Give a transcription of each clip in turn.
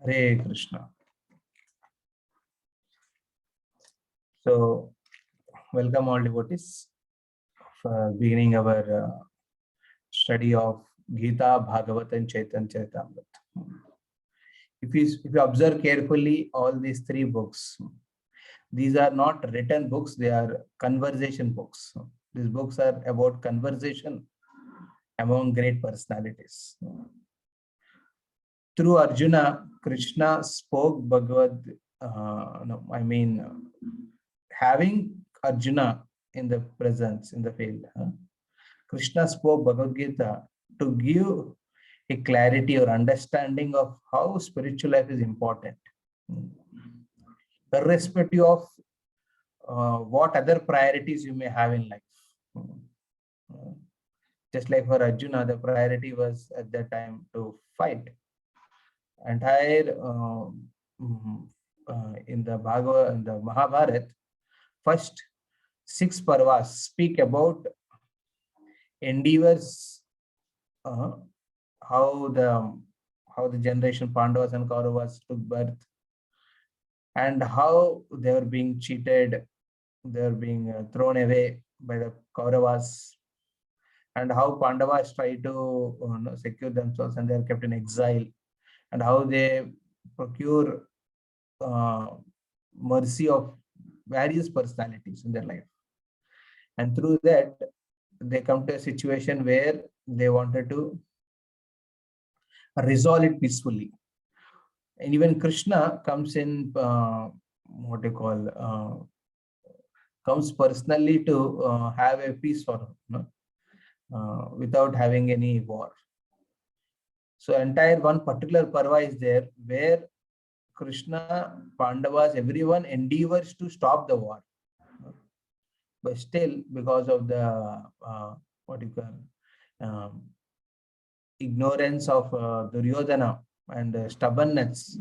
Hare Krishna. So, welcome all devotees for beginning our study of Gita, Bhagavatam, Chaitanya Charitamrita. If you observe carefully all these three books, these are not written books, they are conversation books. These books are about conversation among great personalities. Through Arjuna, Krishna spoke having Arjuna in the presence, in the field, Krishna spoke Bhagavad Gita to give a clarity or understanding of how spiritual life is important, irrespective of what other priorities you may have in life. Just like for Arjuna, the priority was at that time to fight. Entire in the Mahabharata, first 6 parvas speak about endeavors, how the generation Pandavas and Kauravas took birth, and how they were being cheated, they were being thrown away by the Kauravas, and how Pandavas try to secure themselves and they are kept in exile, and how they procure mercy of various personalities in their life. And through that, they come to a situation where they wanted to resolve it peacefully. And even Krishna comes in, comes personally to have a peace for him, without having any war. So entire one particular parva is there where Krishna, Pandavas, everyone endeavors to stop the war. But still, because of the ignorance of Duryodhana and stubbornness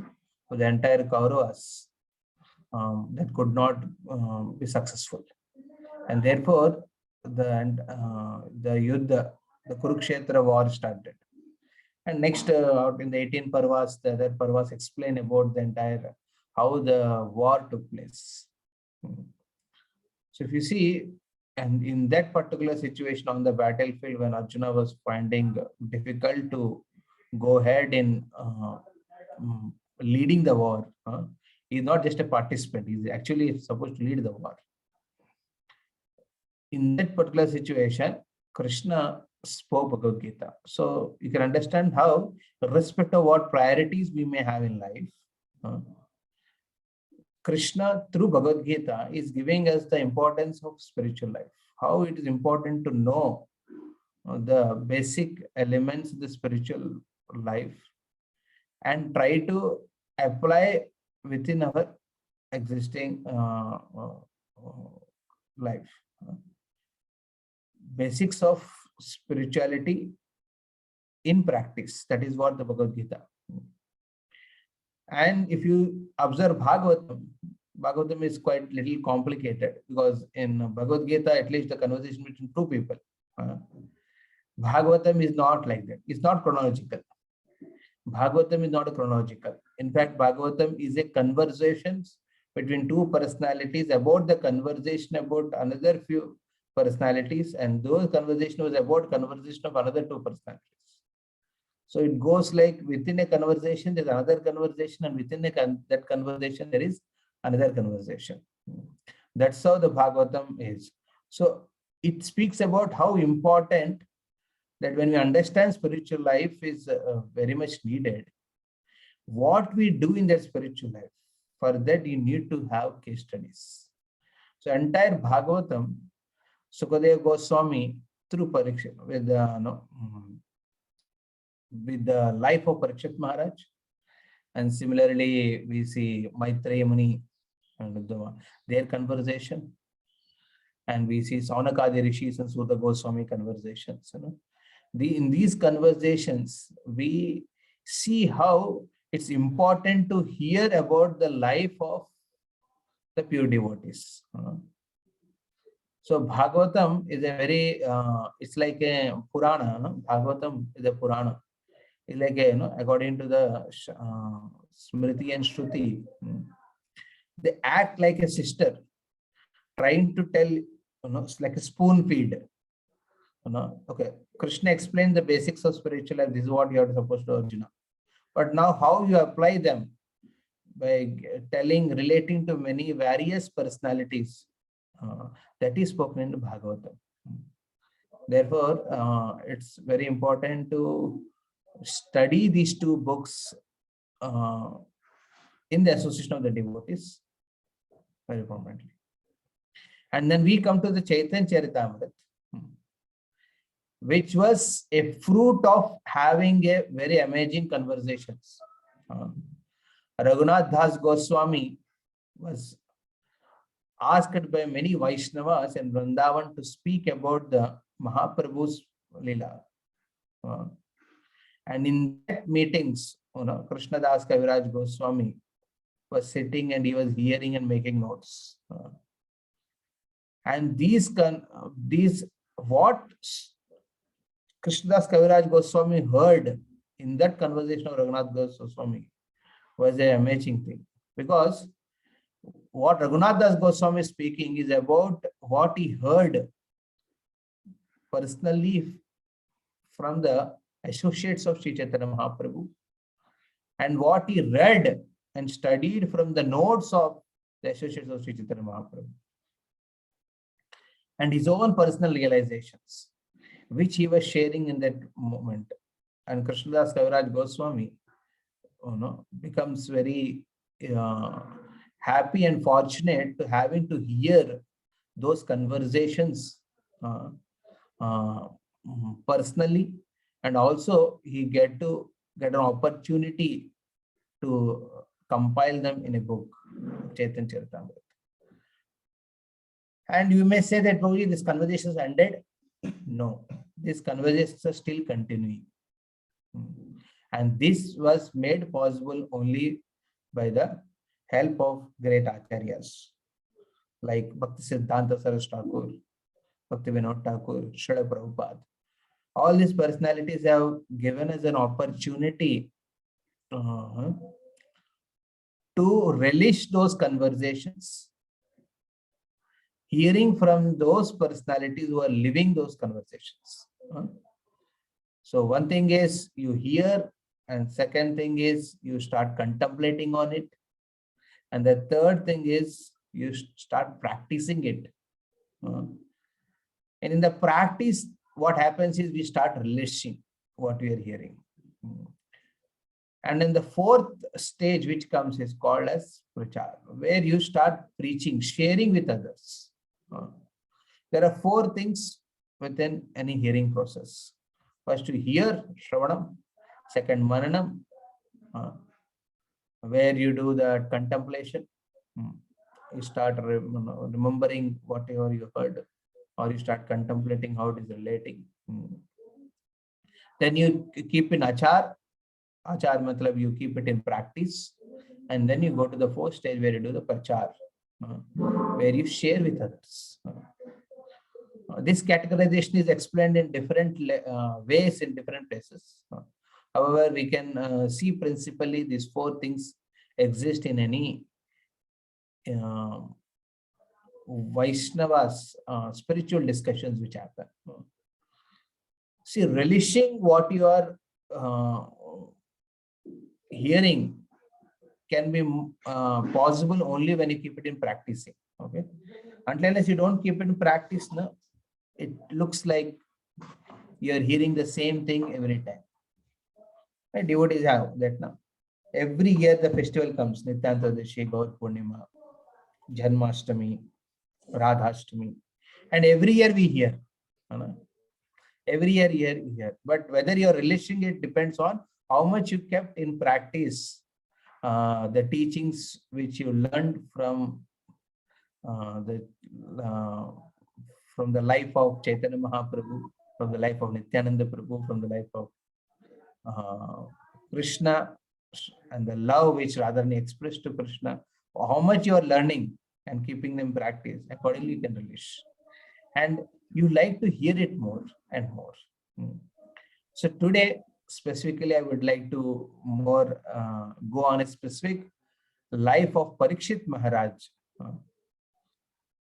of the entire Kauravas, that could not be successful. And therefore, the Yuddha, the Kurukshetra war started. And next, out in the 18 parvas, the other parvas explain about the entire, how the war took place. So if you see, and in that particular situation on the battlefield, when Arjuna was finding difficult to go ahead in leading the war, he's not just a participant, he's actually supposed to lead the war. In that particular situation, Krishna spoke Bhagavad Gita. So you can understand how, irrespective of what priorities we may have in life, Krishna through Bhagavad Gita is giving us the importance of spiritual life, how it is important to know the basic elements of the spiritual life and try to apply within our existing life. Basics of spirituality in practice, that is what the Bhagavad Gita. And if you observe Bhagavatam is quite little complicated, because in Bhagavad Gita, at least the conversation between two people. Bhagavatam is not like that. It's not chronological. Bhagavatam is not a chronological. In fact, Bhagavatam is a conversation between two personalities about the conversation about another few personalities, and those conversation was about conversation of another two personalities. So it goes like within a conversation, there's another conversation, and within that conversation, there is another conversation. That's how the Bhagavatam is. So it speaks about how important that when we understand spiritual life is very much needed. What we do in that spiritual life, for that you need to have case studies. So entire Bhagavatam, Sukadeva Goswami through Parikshit, with the life of Parikshit Maharaj, and similarly we see Maitreya Muni and their conversation, and we see Saunakadi Rishis and Sudha Goswami conversations. In these conversations, we see how it's important to hear about the life of the pure devotees. So Bhagavatam is a very, it's like a Purana. Bhagavatam is a Purana. It's like, according to the Smriti and Shruti, they act like a sister, trying to tell, it's like a spoon feed. Okay, Krishna explained the basics of spiritual life. This is what you are supposed to, Arjuna. But now how you apply them by relating to many various personalities, that is spoken in the Bhagavatam. Therefore, it's very important to study these two books in the association of the devotees, very importantly. And then we come to the Chaitanya Charitamrita, which was a fruit of having a very amazing conversations. Raghunath Das Goswami was asked by many Vaishnavas in Vrindavan to speak about the Mahaprabhu's Leela. And in that meetings, Krishna Das Kaviraj Goswami was sitting and he was hearing and making notes. And what Krishnadas Kaviraj Goswami heard in that conversation of Raghunath Das Goswami was an amazing thing, because what Raghunath Das Goswami is speaking is about what he heard personally from the associates of Sri Chaitanya Mahaprabhu, and what he read and studied from the notes of the associates of Sri Chaitanya Mahaprabhu, and his own personal realizations, which he was sharing in that moment. And Krishnadas Kaviraj Goswami becomes very happy and fortunate to having to hear those conversations personally, and also he get an opportunity to compile them in a book, Chaitanya Charitamrita. And you may say that probably this conversation has ended. No, these conversations are still continuing. And this was made possible only by the help of great acharyas like Bhakti Siddhanta Saraswati Thakur, Bhakti Vinod Thakur, Srila Prabhupada. All these personalities have given us an opportunity to relish those conversations, hearing from those personalities who are living those conversations. So one thing is you hear, and second thing is you start contemplating on it, and the third thing is you start practicing it. And in the practice, what happens is we start relishing what we are hearing. And then the fourth stage which comes is called as prachar, where you start preaching, sharing with others. There are four things within any hearing process. First, you hear, Shravanam. Second, Mananam, where you do the contemplation. You start remembering whatever you heard, or you start contemplating how it is relating. Then you keep in achar. Achar matlab you keep it in practice. And then you go to the fourth stage where you do the prachar, where you share with others. This categorization is explained in different ways in different places. However, we can see principally these four things exist in any Vaishnavas spiritual discussions which happen. See, relishing what you are hearing can be possible only when you keep it in practicing. Okay, unless you don't keep it in practice, no, it looks like you're hearing the same thing every time. Right? Devotees have that now. Every year the festival comes, Nityantadashi, Gaur Purnima, Janmashtami, Radhashtami, and every year we hear. Every year we hear. But whether you're relishing it depends on how much you kept in practice the teachings which you learned from the life of Chaitanya Mahaprabhu, from the life of Nityananda Prabhu, from the life of Krishna, and the love which Radharani expressed to Krishna. How much you are learning and keeping them practice, accordingly you can relish. And you like to hear it more and more. So today specifically, I would like to more go on a specific life of Parikshit Maharaj.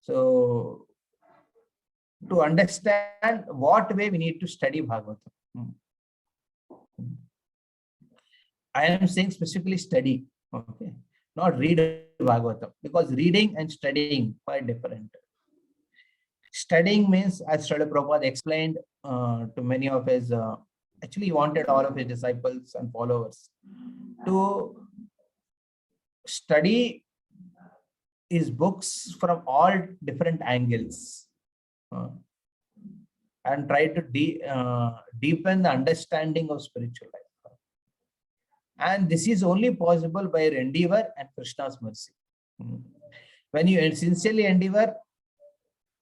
So, to understand what way we need to study Bhagavatam. I am saying specifically study, okay, not read Bhagavatam, because reading and studying are different. Studying means, as Srila Prabhupada explained to many of his, actually he wanted all of his disciples and followers to study his books from all different angles and try to deepen the understanding of spiritual life. And this is only possible by your endeavor and Krishna's mercy. When you sincerely endeavor,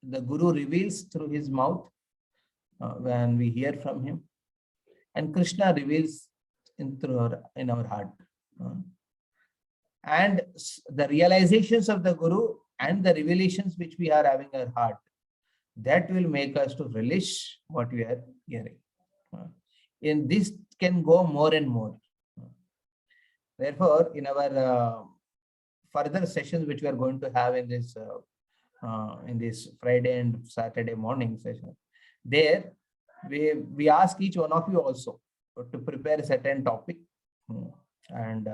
the Guru reveals through his mouth when we hear from him, and Krishna reveals in our heart. And the realizations of the Guru and the revelations which we are having in our heart, that will make us to relish what we are hearing. In this can go more and more. Therefore, in our further sessions which we are going to have in this Friday and Saturday morning session, there we ask each one of you also to prepare a certain topic, and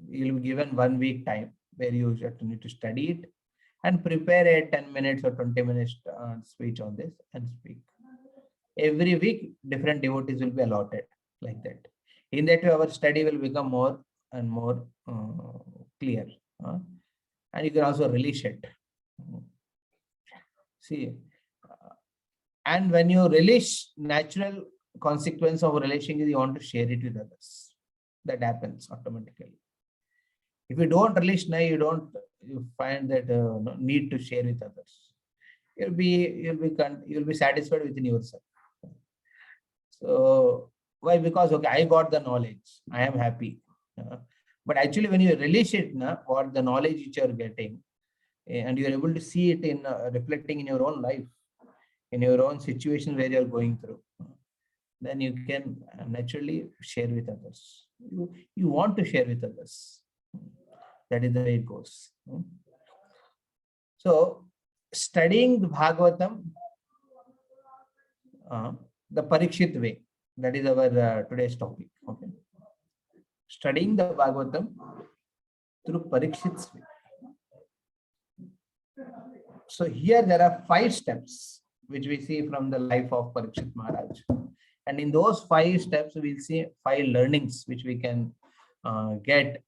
you'll be given 1 week time where you need to study it and prepare a 10 minutes or 20 minutes speech on this and speak. Every week, different devotees will be allotted like that. In that way, our study will become more and more clear. And you can also relish it. See, and when you relish, natural consequence of relishing is you want to share it with others. That happens automatically. If you don't relish now, you find that need to share with others. You'll be satisfied within yourself. So why? Because okay, I got the knowledge, I am happy. But actually, when you relish it, what the knowledge which you are getting, and you are able to see it in reflecting in your own life, in your own situation where you are going through, then you can naturally share with others. You want to share with others. That is the way it goes. So, studying the Bhagavatam, the Parikshit way, that is our today's topic. Okay, studying the Bhagavatam through Parikshit's way. So here there are 5 steps which we see from the life of Parikshit Maharaj, and in those 5 steps we'll see 5 learnings which we can get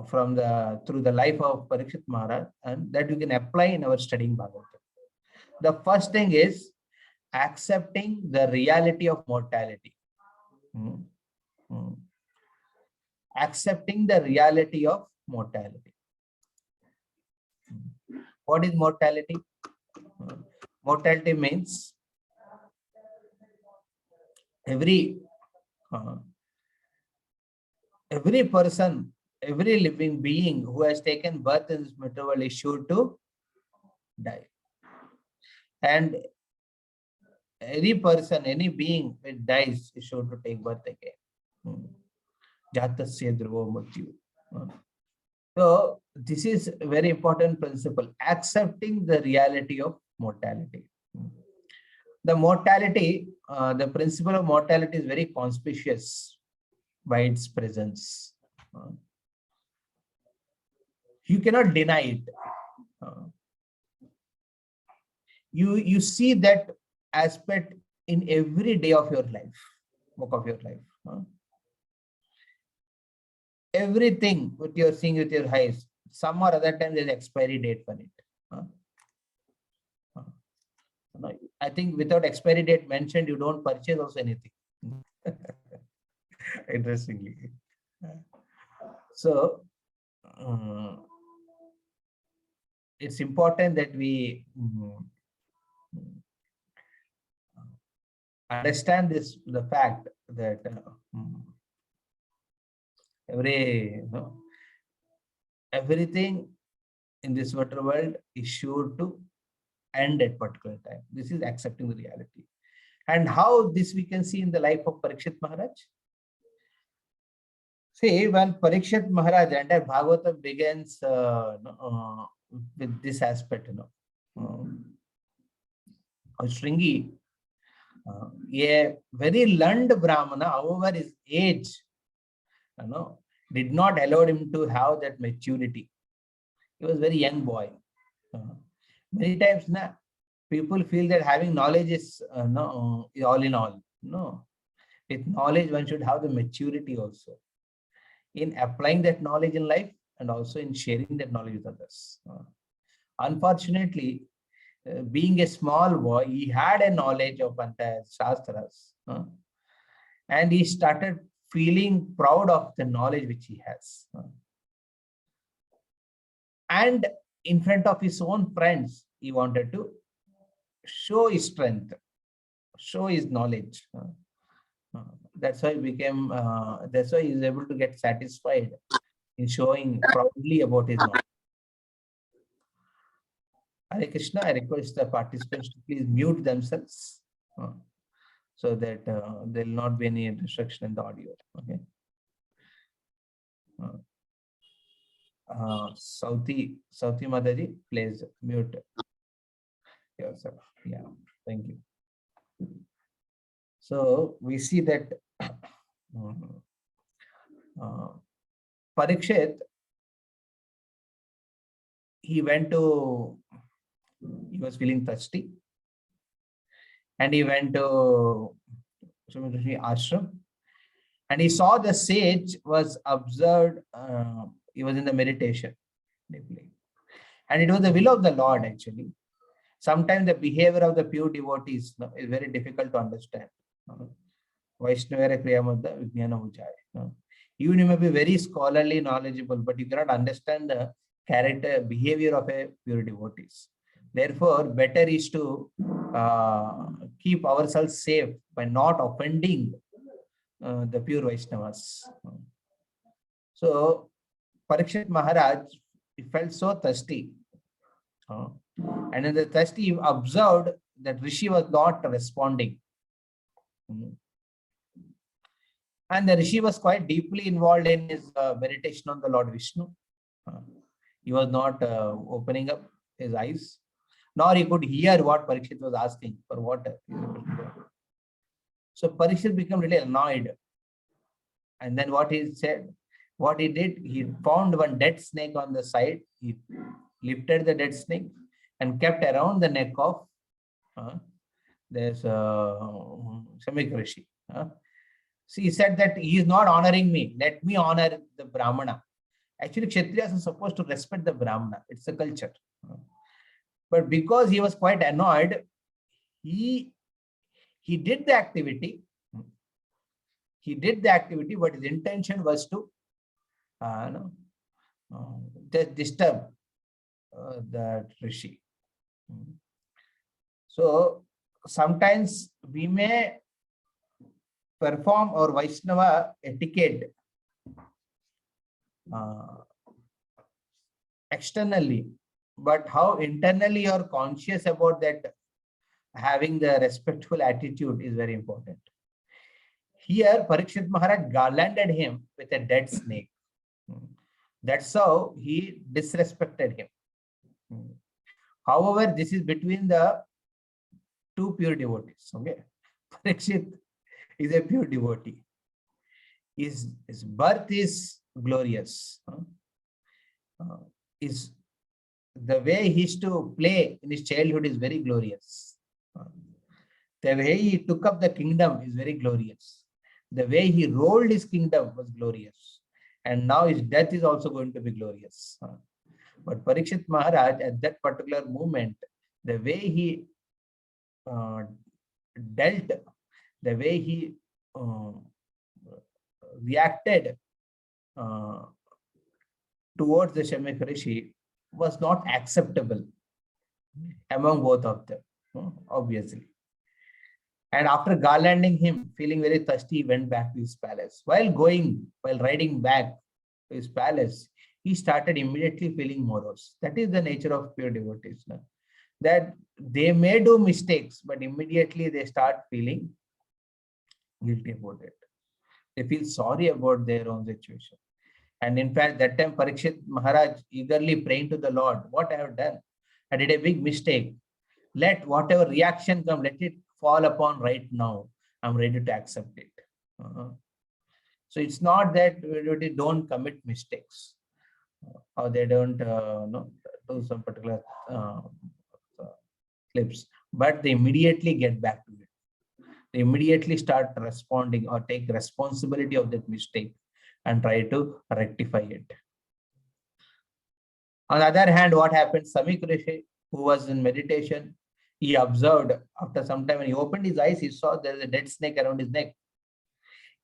through the life of Parikshit Maharaj, and that we can apply in our studying Bhagavatam. The first thing is accepting the reality of mortality. Accepting the reality of mortality. What is mortality? Mortality means every person, every living being who has taken birth in this material world is sure to die. And any person, any being that dies is sure to take birth again. Jatasya dhruvo mrityu. So this is a very important principle, accepting the reality of mortality. The mortality, the principle of mortality is very conspicuous by its presence. You cannot deny it. You see that aspect in every day of your life, walk of your life. Everything what you're seeing with your eyes, some or other time there's expiry date for it. I think without expiry date mentioned, you don't purchase also anything. Interestingly. So it's important that we understand the fact that everything in this material world is sure to end at particular time. This is accepting the reality. And how this we can see in the life of Parikshit Maharaj. See, when Parikshit Maharaj, entire Bhagavatam begins with this aspect, Shringi, a very learned Brahmana, however, his age, did not allow him to have that maturity. He was a very young boy. Many times, people feel that having knowledge is all in all. No, with knowledge, one should have the maturity also in applying that knowledge in life and also in sharing that knowledge with others. Unfortunately, being a small boy, he had a knowledge of entire Shastras, and he started feeling proud of the knowledge which he has. And in front of his own friends, he wanted to show his strength, show his knowledge. That's why he became, that's why he is able to get satisfied in showing proudly about his knowledge. Hare Krishna, I request the participants to please mute themselves so that there will not be any restriction in the audio. Okay. Sauti Madaji, please mute yourself. Yeah, thank you. So we see that Parikshit, he was feeling thirsty, and he went to ashram, and he saw the sage was observed. He was in the meditation deeply, and it was the will of the Lord actually. Sometimes the behavior of the pure devotees is very difficult to understand. Vaishnavara Kriyamadda Vijnana Ujaya. Even you may be very scholarly, knowledgeable, but you cannot understand the character, behavior of a pure devotees. Therefore, better is to keep ourselves safe by not offending the pure Vaishnavas. So, Parikshit Maharaj, he felt so thirsty. And in the thirsty, he observed that Rishi was not responding. And the Rishi was quite deeply involved in his meditation on the Lord Vishnu. He was not opening up his eyes, nor he could hear what Parikshit was asking for water. So Parikshit became really annoyed. And then what he said, what he did, he found one dead snake on the side. He lifted the dead snake and kept around the neck of there's Shamik Rishi. So he said that he is not honoring me. Let me honor the Brahmana. Actually, Kshatriyas are supposed to respect the Brahmana. It's a culture. But because he was quite annoyed, he did the activity. He did the activity, but his intention was to just disturb that Rishi. So sometimes we may perform our Vaishnava etiquette externally, but how internally you are conscious about that, having the respectful attitude is very important. Here, Parikshit Maharaj garlanded him with a dead snake. That's how he disrespected him. However, this is between the two pure devotees. Okay, Parikshit is a pure devotee. His birth is glorious. The way he used to play in his childhood is very glorious. The way he took up the kingdom is very glorious. The way he rolled his kingdom was glorious. And now his death is also going to be glorious. But Parikshit Maharaj, at that particular moment, the way he dealt, the way he reacted towards the Shamik Rishi was not acceptable among both of them, obviously. And after garlanding him, feeling very thirsty, he went back to his palace. While riding back to his palace, he started immediately feeling morose. That is the nature of pure devotees. that they may do mistakes, but immediately they start feeling guilty about it. They feel sorry about their own situation. And in fact, that time Parikshit Maharaj eagerly praying to the Lord, what I have done? I did a big mistake. Let whatever reaction come, let it fall upon right now. I'm ready to accept it. So it's not that they don't commit mistakes or they don't do some particular clips, but they immediately get back to it. They immediately start responding or take responsibility of that mistake and try to rectify it. On the other hand, what happened? Samik Rishi, who was in meditation, he observed after some time when he opened his eyes, he saw there is a dead snake around his neck.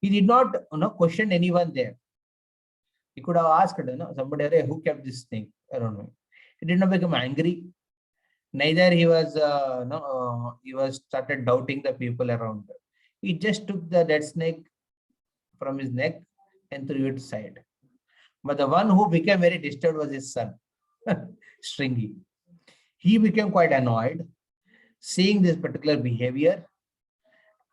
He did not question anyone there. He could have asked somebody, who kept this snake around me? He did not become angry. Neither he was started doubting the people around. He just took the dead snake from his neck and threw it aside. But the one who became very disturbed was his son, Stringy. He became quite annoyed seeing this particular behavior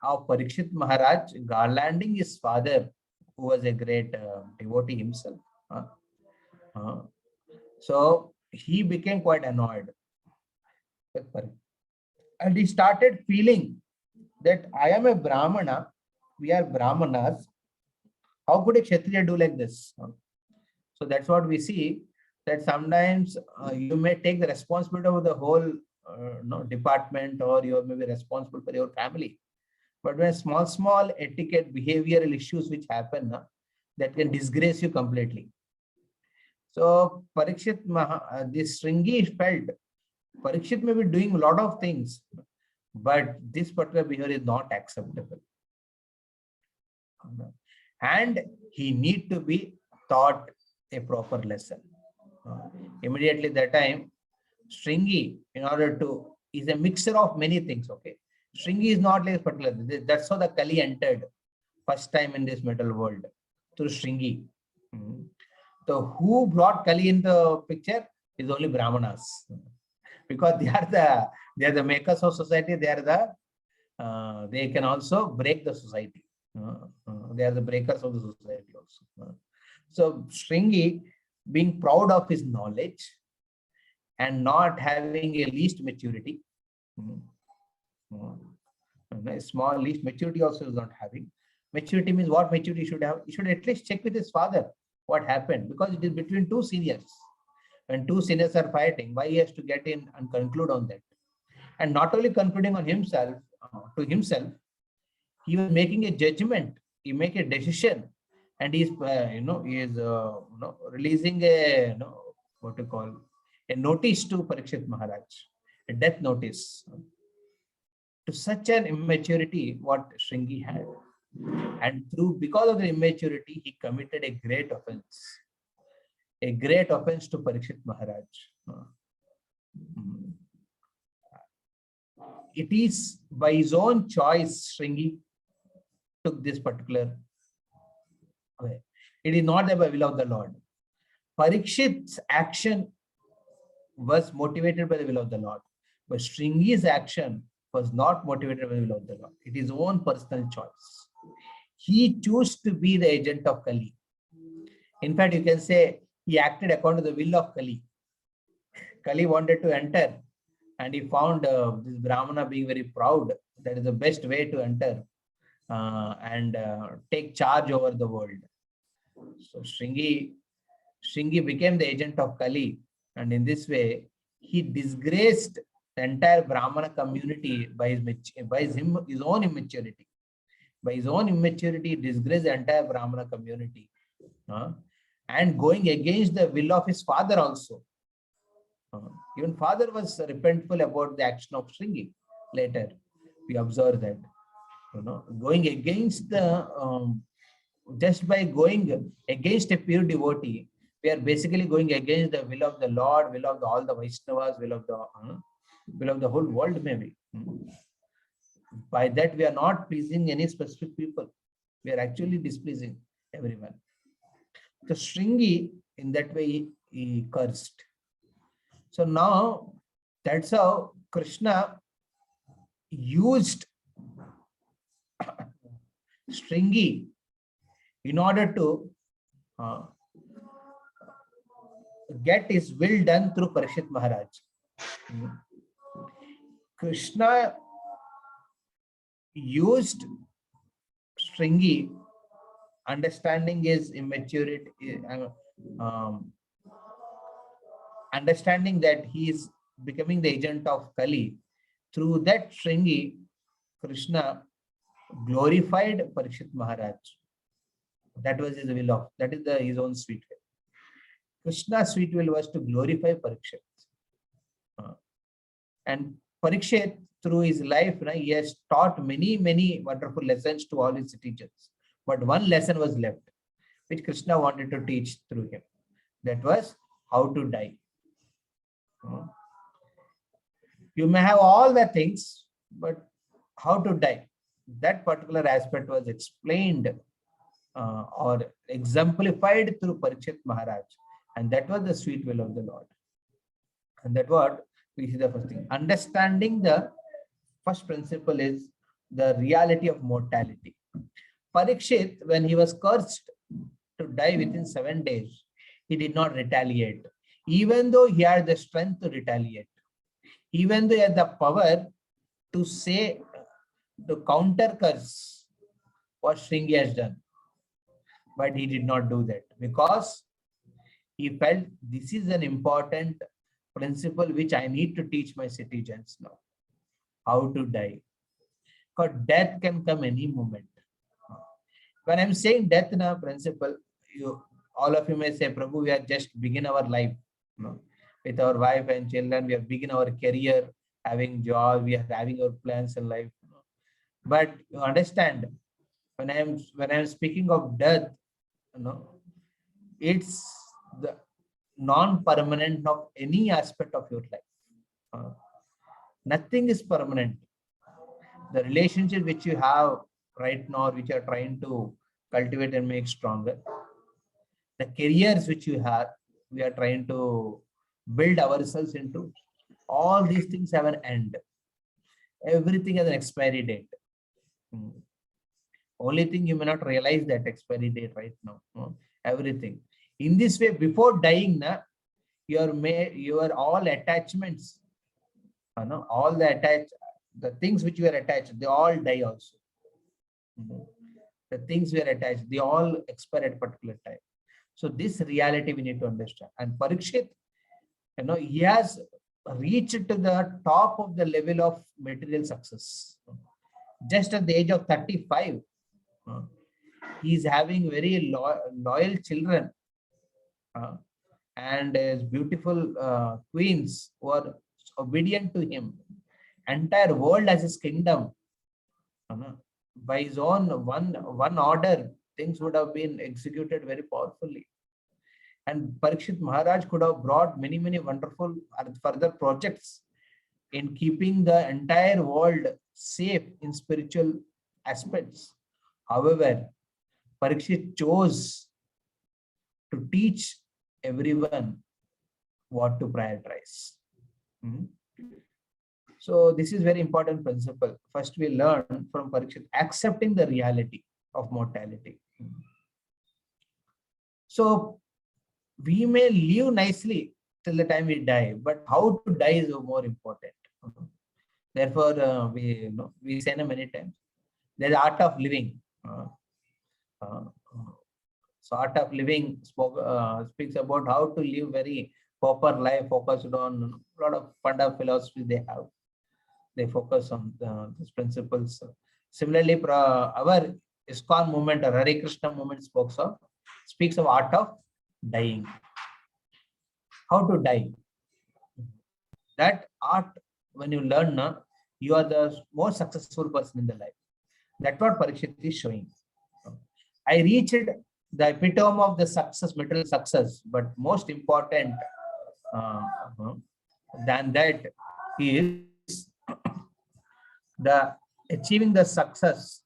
of Parikshit Maharaj garlanding his father, who was a great devotee himself. So he became quite annoyed. And he started feeling that I am a Brahmana, we are Brahmanas. How could a Kshatriya do like this? So that's what we see, that sometimes you may take the responsibility of the whole department, or you may be responsible for your family. But when small etiquette, behavioral issues which happen, that can disgrace you completely. So Parikshit, this Shringi felt Parikshit may be doing a lot of things, but this particular behavior is not acceptable. And he need to be taught a proper lesson. Immediately that time, Shringi, in order to, is a mixture of many things, okay? Shringi is not like particular. That's how the Kali entered first time in this metal world, through Shringi. So who brought Kali in the picture is only Brahmanas, because they are the makers of society. They are they can also break the society. They are the breakers of the society also. So Shringi, being proud of his knowledge and not having a least maturity, a small least maturity also is not having. Maturity means what maturity should have? He should at least check with his father what happened, because it is between two seniors. When two seniors are fighting, why he has to get in and conclude on that? And not only concluding on himself, to himself, he was making a judgment. He make a decision, and he is, releasing a, what to call, a notice to Parikshit Maharaj, a death notice. To such an immaturity, what Shringi had, and because of the immaturity, he committed a great offense to Parikshit Maharaj. It is by his own choice Shringi took this particular way. It is not the will of the Lord. Parikshit's action was motivated by the will of the Lord, but Shringi's action was not motivated by the will of the Lord. It is his own personal choice. He chose to be the agent of Kali. In fact, you can say he acted according to the will of Kali. Kali wanted to enter, and he found this Brahmana being very proud. That is the best way to enter and take charge over the world. So Shringi became the agent of Kali, and in this way, he disgraced the entire Brahmana community by his own immaturity. By his own immaturity, he disgraced the entire Brahmana community, and going against the will of his father also. Even father was repentful about the action of Shringi. Later, we observe that, going against the, just by going against a pure devotee, we are basically going against the will of the Lord, will of all the Vaishnavas, will of the whole world maybe. By that, we are not pleasing any specific people. We are actually displeasing everyone. So Shringi, in that way, he cursed. So now That's how Krishna used Stringy in order to uh, get his will done through Parikshit Maharaj. Krishna used Stringy, understanding his immaturity, understanding that he is becoming the agent of Kali. Through that Stringy, Krishna glorified Parikshit Maharaj. That was his will of, that is his own sweet will. Krishna's sweet will was to glorify Parikshit. And Parikshit, through his life, he has taught many wonderful lessons to all his teachers. But one lesson was left, which Krishna wanted to teach through him. That was how to die. You may have all the things, but how to die? That particular aspect was explained or exemplified through Parikshit Maharaj. And that was the sweet will of the Lord. And that what we see the first thing. Understanding the first principle is the reality of mortality. Parikshit, when he was cursed to die within 7 days, he did not retaliate. Even though he had the strength to retaliate, even though he had the power to say, to counter curse what Shringi has done. But he did not do that because he felt this is an important principle which I need to teach my citizens now. How to die. Because death can come any moment. When I'm saying death in a principle, all of you may say, Prabhu, we are just begin our life. With our wife and children, we are begin our career, having job, we are having our plans in life. But you understand, when I'm speaking of death, it's the non-permanent of any aspect of your life. Nothing is permanent. The relationship which you have right now, which you are trying to cultivate and make stronger, the careers which you have, we are trying to build ourselves into, all these things have an end. Everything has an expiry date. Only thing you may not realize that expiry date right now. Everything. In this way, before dying, your all attachments, all the things which you are attached, they all die also. The things we are attached, they all expire at a particular time. So this reality we need to understand. And Parikshit, he has reached to the top of the level of material success. Just at the age of 35, he is having very loyal children and his beautiful queens who are obedient to him. Entire world as his kingdom. By his own one order, things would have been executed very powerfully. And Parikshit Maharaj could have brought many wonderful further projects in keeping the entire world safe in spiritual aspects. However, Parikshit chose to teach everyone what to prioritize. So this is very important principle. First, we learn from Parikshit accepting the reality of mortality. So we may live nicely till the time we die, but how to die is more important. Therefore, we say many times, there's art of living. So art of living speaks about how to live very proper life, focused on a lot of Panda philosophy they have. They focus on these principles. Similarly, our ISKCON movement or Hare Krishna movement speaks of art of dying. How to die. That art, when you learn, you are the most successful person in the life. That's what Parikshit is showing. I reached the epitome of the success, material success, but most important than that is the achieving the success,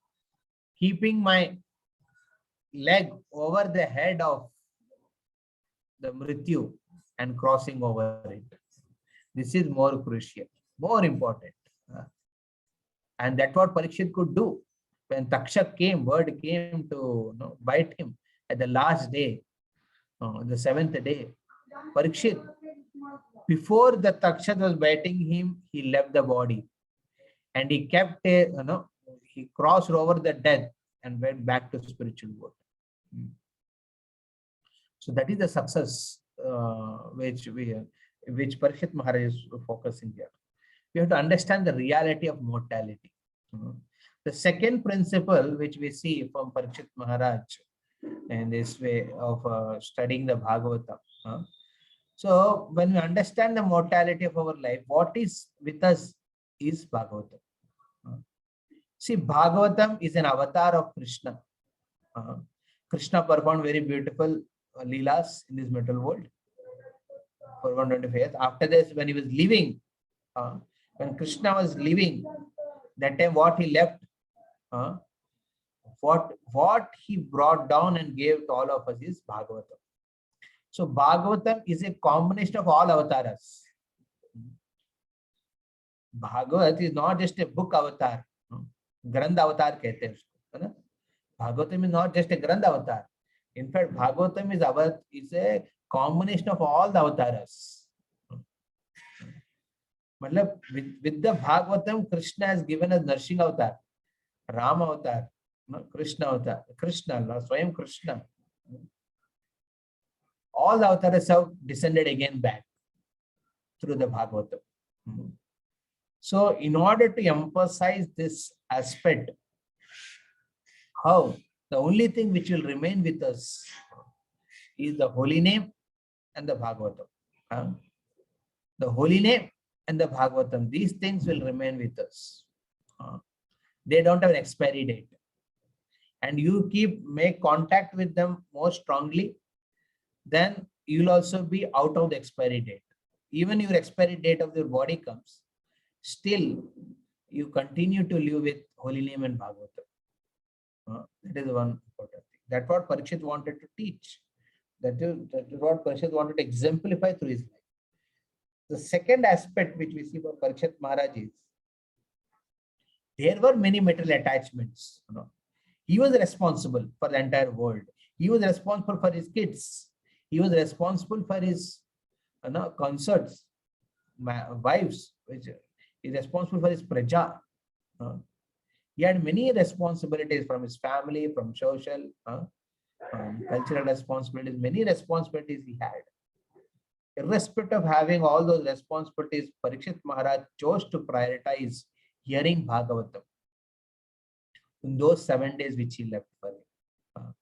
keeping my leg over the head of the Mrityu and crossing over it. This is more crucial, more important. And that's what Parikshit could do. When Takshak came, word came to bite him at the last day, the seventh day. Parikshit, before the Takshak was biting him, he left the body. And he kept he crossed over the death and went back to spiritual world. So that is the success which Parikshit Maharaj is focusing here. We have to understand the reality of mortality. The second principle which we see from Parikshit Maharaj in this way of studying the Bhagavatam. So when we understand the mortality of our life, what is with us is Bhagavatam. See, Bhagavatam is an avatar of Krishna. Krishna performed very beautiful leelas in this material world for 125 years. After this, when he was leaving, when Krishna was leaving, that time what he left, what he brought down and gave to all of us is Bhagavatam. So Bhagavatam is a combination of all avatars. Bhagavat is not just a book avatar. Grandha avatar कहते हैं उसको. Bhagavatam is not just a Grandha avatar. In fact, Bhagavatam is a combination of all the avatars. With the Bhagavatam, Krishna has given us Narsingh avatar, Ram avatar, Krishna avatar, Krishna, Swayam Krishna. All the avatars have descended again back through the Bhagavatam. So in order to emphasize this aspect, how the only thing which will remain with us is the holy name and the Bhagavatam. The holy name and the Bhagavatam, these things will remain with us. They don't have an expiry date. And you make contact with them more strongly, then you'll also be out of the expiry date. Even your expiry date of your body comes, still you continue to live with holy name and Bhagavatam. That is one important thing. That's what Parikshit wanted to teach. That is what Parikshit wanted to exemplify through his life. The second aspect which we see from Parikshit Maharaj is, there were many material attachments. He was responsible for the entire world. He was responsible for his kids. He was responsible for his concerts, wives. He is responsible for his praja. He had many responsibilities from his family, from social, cultural responsibilities, many responsibilities he had. Irrespective of having all those responsibilities, Parikshit Maharaj chose to prioritize hearing Bhagavatam in those 7 days which he left for him.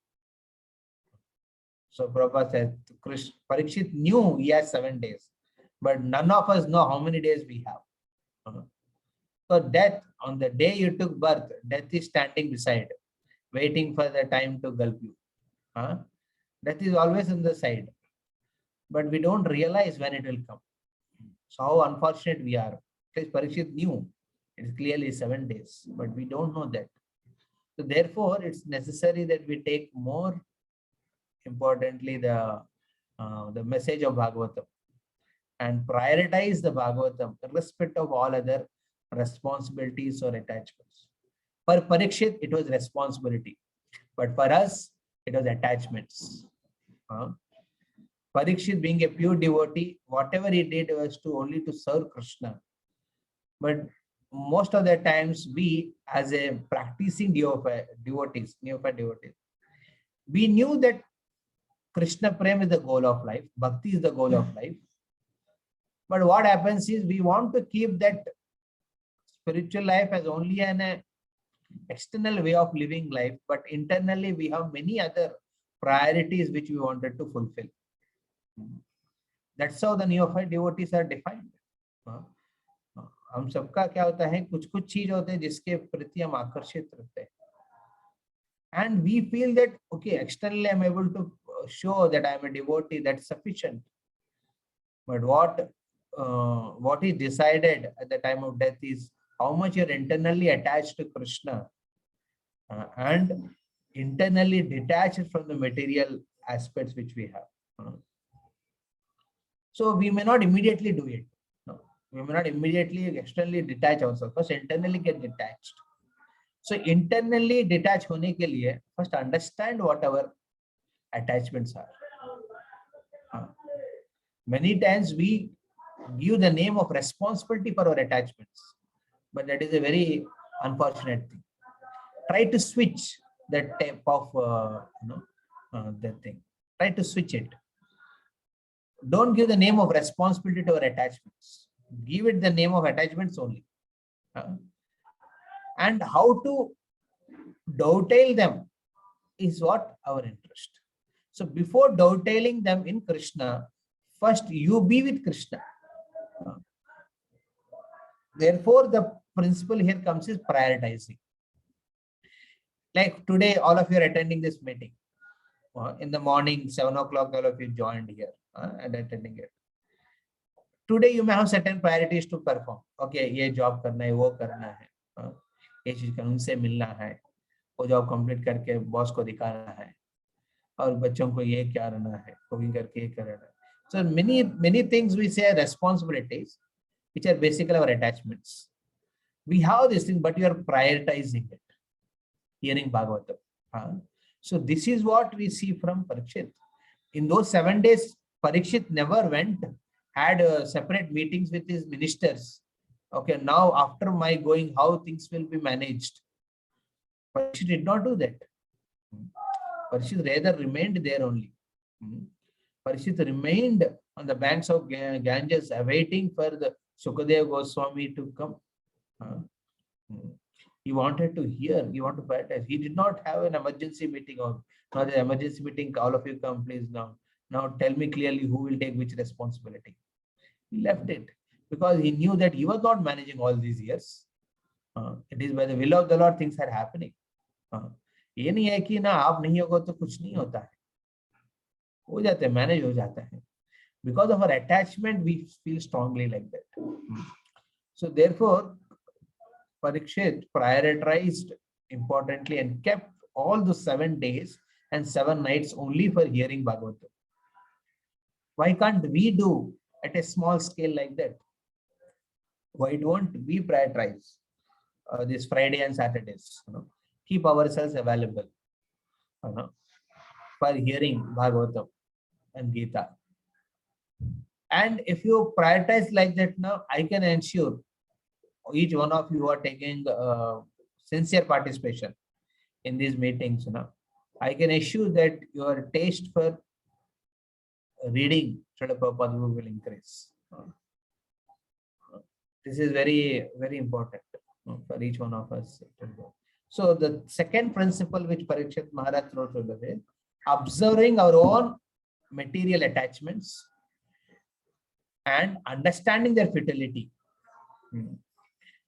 So Prabhupada said, Parikshit knew he has 7 days, but none of us know how many days we have. So death, on the day you took birth, death is standing beside, waiting for the time to gulp you. Death is always on the side, but we don't realize when it will come. So how unfortunate we are. Because Parikshit knew it is clearly 7 days, but we don't know that. So therefore, it's necessary that we take more importantly the message of Bhagavatam and prioritize the Bhagavatam irrespective of all other responsibilities or attachments. For Parikshit, it was responsibility, but for us, it was attachments. Parikshit, being a pure devotee, whatever he did was only to serve Krishna. But most of the times, we, as a practicing devotees, neophyte devotees, we knew that Krishna Prem is the goal of life, Bhakti is the goal of life. But what happens is we want to keep that spiritual life as only an external way of living life, but internally we have many other priorities which we wanted to fulfill. That's how the neophyte devotees are defined. हम सबका क्या होता है, कुछ कुछ चीज होते हैं जिसके प्रति हम आकर्षित रहते हैं. And we feel that, okay, externally I'm able to show that I'm a devotee, that's sufficient. But what is decided at the time of death is how much you're internally attached to Krishna and internally detached from the material aspects which we have. So we may not immediately do it. We may not immediately externally detach ourselves. First, internally get detached. So internally detach hone ke liye, first understand what our attachments are. Many times we give the name of responsibility for our attachments, but that is a very unfortunate thing. Try to switch that type of that thing. Try to switch it. Don't give the name of responsibility to our attachments. Give it the name of attachments only. And how to dovetail them is what our interest. So before dovetailing them in Krishna, first you be with Krishna. Therefore, the principle here comes is prioritizing. Like today, all of you are attending this meeting. In the morning, 7 o'clock, all of you joined here and attending it. Today, you may have certain priorities to perform. Okay, ये job करना है, वो करना है, ये चीज उनसे मिलना है, वो job complete करके boss को दिखाना है, और बच्चों को ये करना है, cooking करके ये करना है. So many things we say are responsibilities, which are basically our attachments. We have this thing, but you are prioritizing it. Hearing Bhagavatam. So this is what we see from Parikshit. In those 7 days, Parikshit never went, had separate meetings with his ministers. Okay, now after my going, how things will be managed. Parikshit did not do that. Parikshit rather remained there only. Parikshit remained on the banks of Ganges, awaiting for the Sukadeva Goswami to come. He wanted to hear, he wanted to prioritize. He did not have an emergency meeting or not the emergency meeting, all of you come please now. Now tell me clearly who will take which responsibility. He left it because he knew that he was not managing all these years. It is by the will of the Lord things are happening. ये नहीं है कि ना आप नहीं होगा तो कुछ नहीं होता है, हो जाता है, मैनेज हो जाता है. Because of our attachment, we feel strongly like that. So therefore, Parikshit prioritized importantly and kept all the 7 days and 7 nights only for hearing Bhagavatam. Why can't we do at a small scale like that? Why don't we prioritize this Friday and Saturdays? Keep ourselves available for hearing Bhagavatam and Gita. And if you prioritize like that now, I can ensure each one of you are taking sincere participation in these meetings. I can assure that your taste for reading Srila Prabhupada will increase. This is very, very important for each one of us. So the second principle which Parikshit Maharaj wrote is observing our own material attachments and understanding their futility.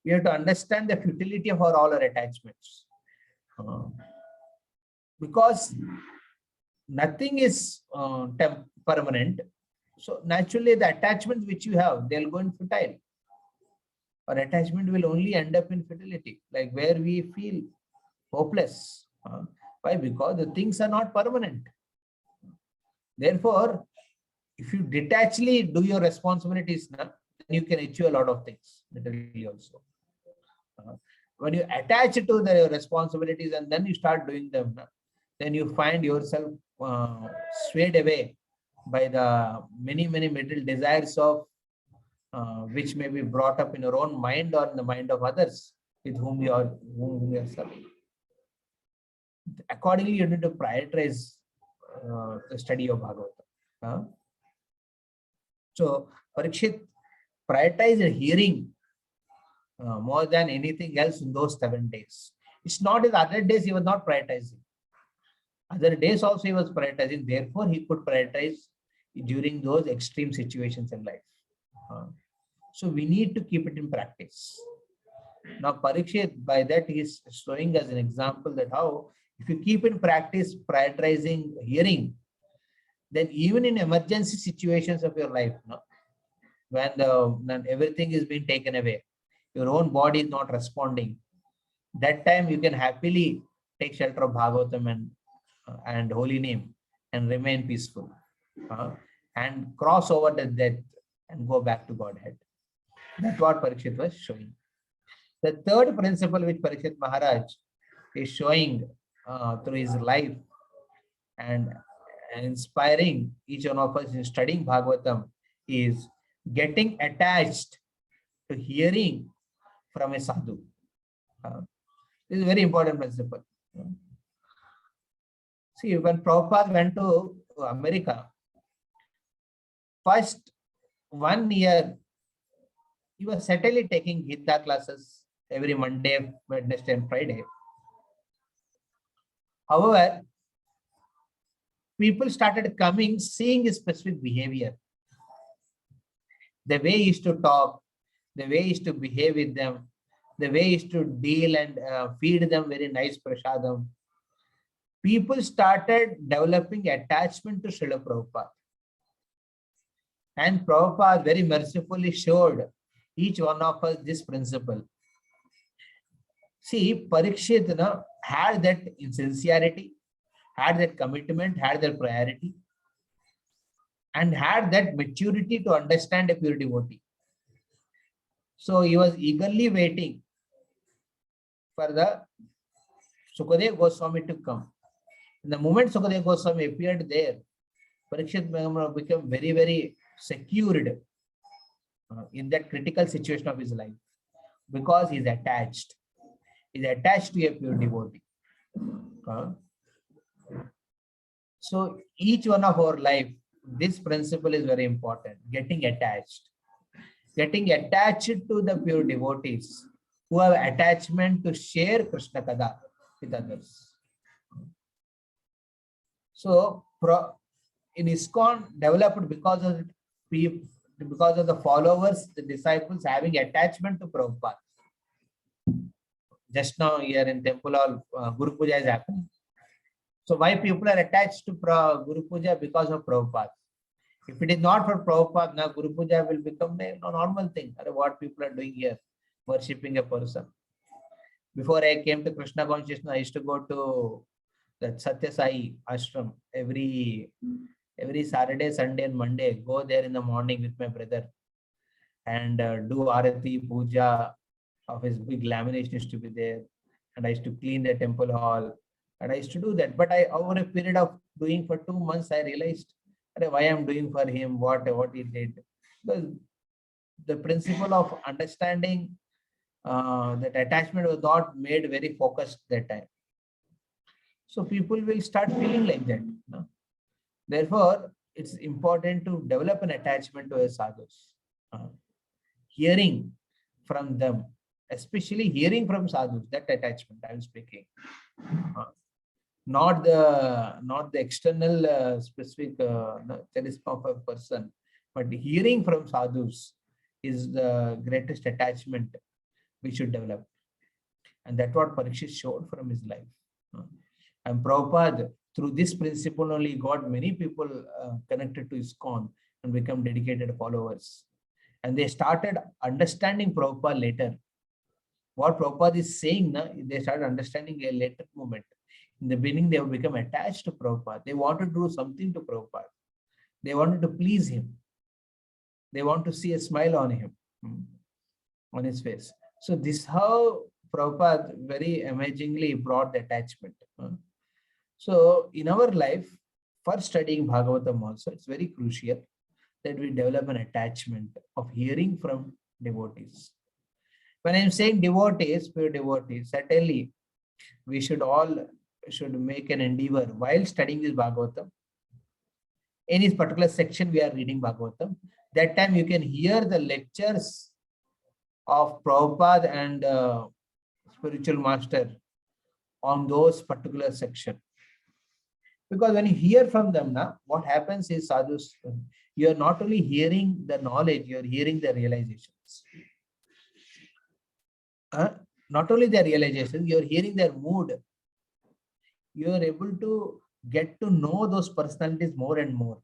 We have to understand the futility of all our attachments. Because nothing is permanent. So naturally the attachments which you have, they'll go in futile. Our attachment will only end up in futility, like where we feel hopeless. Why? Because the things are not permanent. Therefore, if you detachly do your responsibilities, then you can achieve a lot of things literally also. When you attach to your responsibilities and then you start doing them, then you find yourself swayed away by the many material desires of which may be brought up in your own mind or in the mind of others with whom you are serving. Accordingly, you need to prioritize the study of Bhagavatam. So Parikshit prioritized hearing more than anything else in those 7 days. It's not in other days he was not prioritizing. Other days also he was prioritizing. Therefore, he could prioritize during those extreme situations in life. So we need to keep it in practice. Now Parikshit, by that he is showing us an example that how if you keep in practice prioritizing hearing, then even in emergency situations of your life, when everything is being taken away, your own body is not responding, that time you can happily take shelter of Bhagavatam and holy name and remain peaceful and cross over the death and go back to Godhead. That's what Parikshit was showing. The third principle which Parikshit Maharaj is showing through his life and inspiring each one of us in studying Bhagavatam is getting attached to hearing from a sadhu. This is a very important principle. See, when Prabhupada went to America, first 1 year, he was certainly taking Gita classes every Monday, Wednesday, and Friday. However, people started coming, seeing his specific behavior. The way he used to talk, the way he used to behave with them, the way he used to deal and feed them very nice prasadam. People started developing attachment to Srila Prabhupada. And Prabhupada very mercifully showed each one of us this principle. See, Parikshit had that sincerity, had that commitment, had that priority, and had that maturity to understand a pure devotee. So he was eagerly waiting for the Sukadeva Goswami to come. And the moment Sukadeva Goswami appeared there, Parikshit became very, very secured in that critical situation of his life because he's attached. He's attached to a pure devotee. So each one of our life, this principle is very important, getting attached. Getting attached to the pure devotees who have attachment to share Krishna Kada with others. So in ISKCON developed because of people, because of the followers, the disciples having attachment to Prabhupada. Just now here in Temple Hall, Guru Puja is happening. So why people are attached to Guru Puja? Because of Prabhupada. If it is not for Prabhupada, now Guru Puja will become a normal thing. What people are doing here, worshipping a person. Before I came to Krishna consciousness, I used to go to the Satya Sai ashram every Saturday, Sunday, and Monday. Go there in the morning with my brother and do Arati, Puja of his big lamination used to be there. And I used to clean the temple hall. And I used to do that. But over a period of doing for 2 months, I realized why I'm doing for him, what he did. Because the principle of understanding that attachment was not made very focused that time. So people will start feeling like that. No? Therefore, it's important to develop an attachment to a sadhus. Hearing from them, especially hearing from sadhus, that attachment I'm speaking. Not the external specific charisma of a person, but hearing from sadhus is the greatest attachment we should develop. And that's what Parikshit showed from his life. And Prabhupada, through this principle only, got many people connected to ISKCON and become dedicated followers. And they started understanding Prabhupada later. What Prabhupada is saying, they started understanding a later moment. In the beginning, they have become attached to Prabhupada. They wanted to do something to Prabhupada. They wanted to please him. They want to see a smile on him, on his face. So this is how Prabhupada very amazingly brought the attachment. So in our life, for studying Bhagavatam also, it's very crucial that we develop an attachment of hearing from devotees. When I'm saying devotees, pure devotees, certainly we should make an endeavor while studying this Bhagavatam. In this particular section, we are reading Bhagavatam. That time you can hear the lectures of Prabhupada and spiritual master on those particular section. Because when you hear from them now, what happens is sadhus, you are not only hearing the knowledge, you are hearing the realizations. Not only their realizations, you are hearing their mood. You are able to get to know those personalities more and more.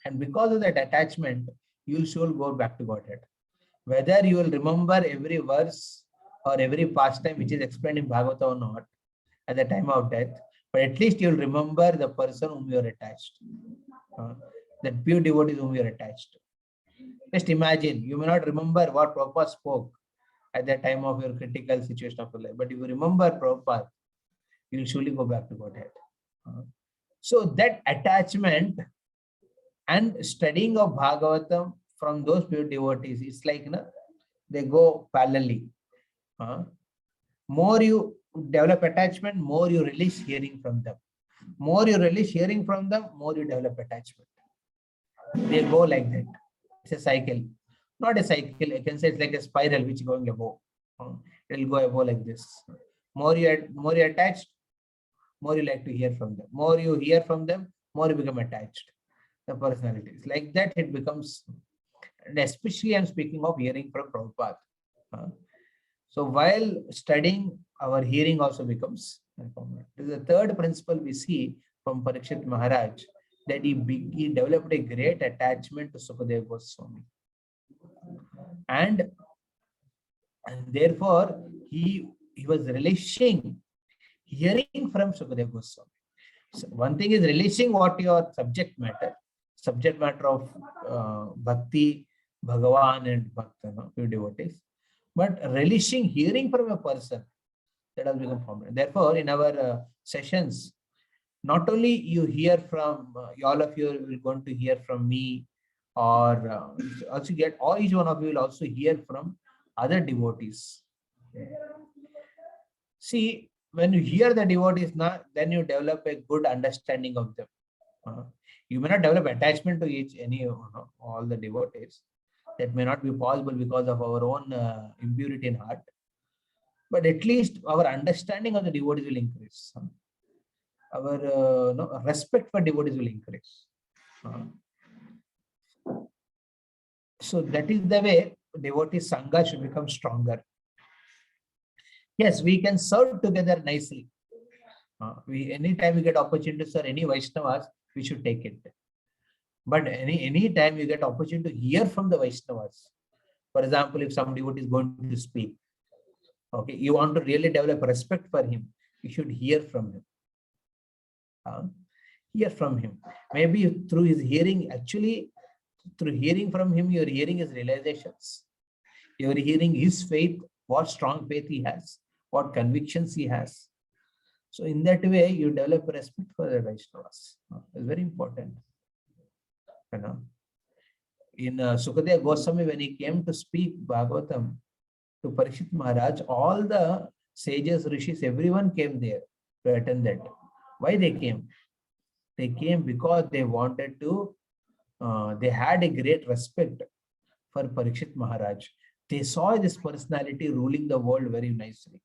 And because of that attachment, you will surely go back to Godhead. Whether you will remember every verse or every pastime which is explained in Bhagavatam or not at the time of death, but at least you will remember the person whom you are attached, the pure devotees whom you are attached. Just imagine, you may not remember what Prabhupada spoke at the time of your critical situation of your life, but if you remember Prabhupada, you will surely go back to Godhead. So that attachment and studying of Bhagavatam from those pure devotees, it's like, they go parallelly. More you develop attachment, more you release hearing from them. More you release hearing from them, more you develop attachment. They go like that. It's a cycle. Not a cycle, I can say it's like a spiral which is going above. It will go above like this. More you attached, more you like to hear from them. More you hear from them, more you become attached. The personalities. Like that it becomes, and especially I'm speaking of hearing from Prabhupada. So while studying, our hearing also becomes informed. This is the third principle we see from Parikshit Maharaj, that he developed a great attachment to Sukadeva Goswami. And therefore, he was relishing hearing from Sukadeva Goswami. So one thing is relishing what your subject matter of Bhakti, Bhagavan and Bhakta, few devotees. But relishing hearing from a person, that has become prominent. Therefore, in our sessions, not only you hear from, all of you will going to hear from me, or also each one of you will also hear from other devotees. See, when you hear the devotees now, then you develop a good understanding of them. You may not develop attachment to all the devotees. That may not be possible because of our own impurity in heart. But at least our understanding of the devotees will increase. Our respect for devotees will increase. So that is the way devotee sangha should become stronger. Yes, we can serve together nicely. Anytime we get opportunity to serve any Vaishnavas, we should take it. But any time you get opportunity to hear from the Vaishnavas, for example, if some devotee is going to speak, okay, you want to really develop respect for him, you should hear from him. Hear from him. Maybe through his hearing, actually, through hearing from him, you're hearing his realizations. You're hearing his faith, what strong faith he has, what convictions he has. So in that way, you develop respect for the Vaishnavas. It's very important. In Sukadeva Goswami, when he came to speak Bhagavatam to Parikshit Maharaj, all the sages, rishis, everyone came there to attend that. Why they came? They came because they wanted to, they had a great respect for Parikshit Maharaj. They saw this personality ruling the world very nicely.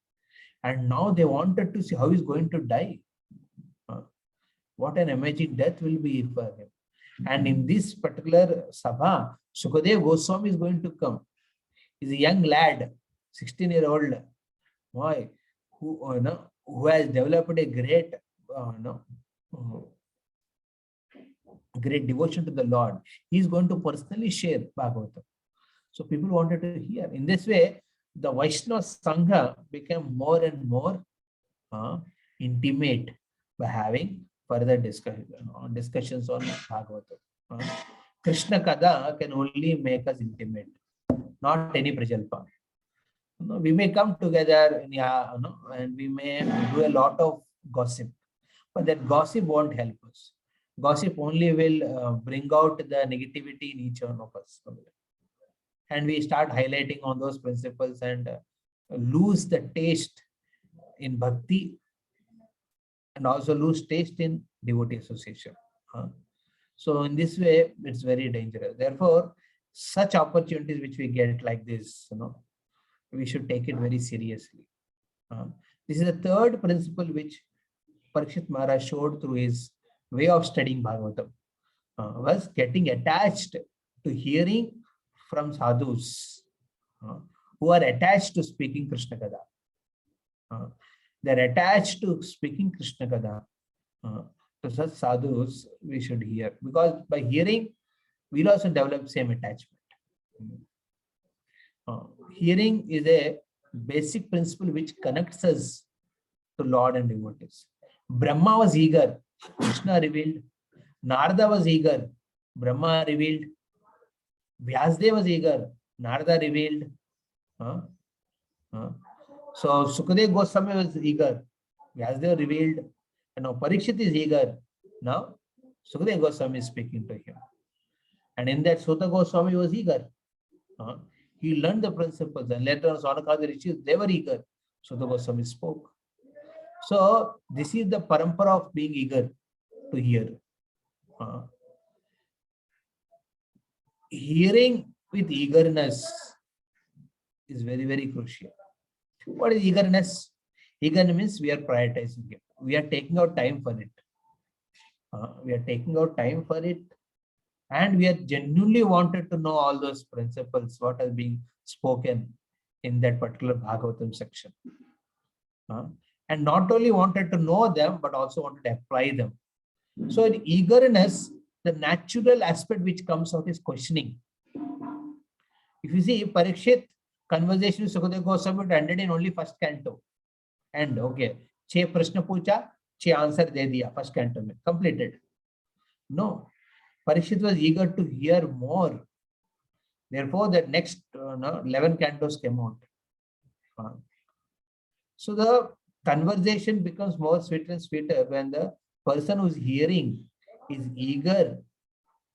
And now they wanted to see how he's going to die. What an amazing death will be for him. And in this particular Sabha, Sukadeva Goswami is going to come. He's a young lad, 16-year-old boy, who has developed a great, great devotion to the Lord. He's going to personally share Bhagavatam. So people wanted to hear. In this way, the Vaishnava Sangha became more and more intimate by having further discussions on Bhagavatam. Krishna Kada can only make us intimate, not any Prajalpa. We may come together and we may do a lot of gossip, but that gossip won't help us. Gossip only will bring out the negativity in each one of us. And we start highlighting on those principles and lose the taste in bhakti and also lose taste in devotee association. So in this way, it's very dangerous. Therefore, such opportunities which we get like this, we should take it very seriously. This is the third principle which Parikshit Maharaj showed through his way of studying Bhagavatam, was getting attached to hearing from sadhus who are attached to speaking Krishna Kada. They're attached to speaking Krishna Kada. To such sadhus, we should hear. Because by hearing, we'll also develop same attachment. Hearing is a basic principle which connects us to Lord and devotees. Brahma was eager, Krishna revealed. Narada was eager, Brahma revealed. Vyasdeva was eager. Narada revealed. Huh? Huh? So Sukadeva Goswami was eager. Vyasdeva revealed. And now Parikshit is eager. Now Sukadeva Goswami is speaking to him. And in that, Sutta Goswami was eager. He learned the principles, and later on, Saunakadi Rishis, they were eager. Sutta Goswami spoke. So this is the parampara of being eager to hear. Hearing with eagerness is very, very crucial. What is eagerness? Eagerness means we are prioritizing it. We are taking out time for it. We are taking out time for it. And we are genuinely wanted to know all those principles, what are being spoken in that particular Bhagavatam section. And not only wanted to know them, but also wanted to apply them. So in eagerness, the natural aspect which comes out is questioning. If you see Parikshit, conversation with Sukadeva Goswami ended in only first canto. And okay, che prashna pucha, che answer de diya, first canto, completed. No. Parikshit was eager to hear more. Therefore, the next 11 cantos came out. So the conversation becomes more sweeter and sweeter when the person who's hearing is eager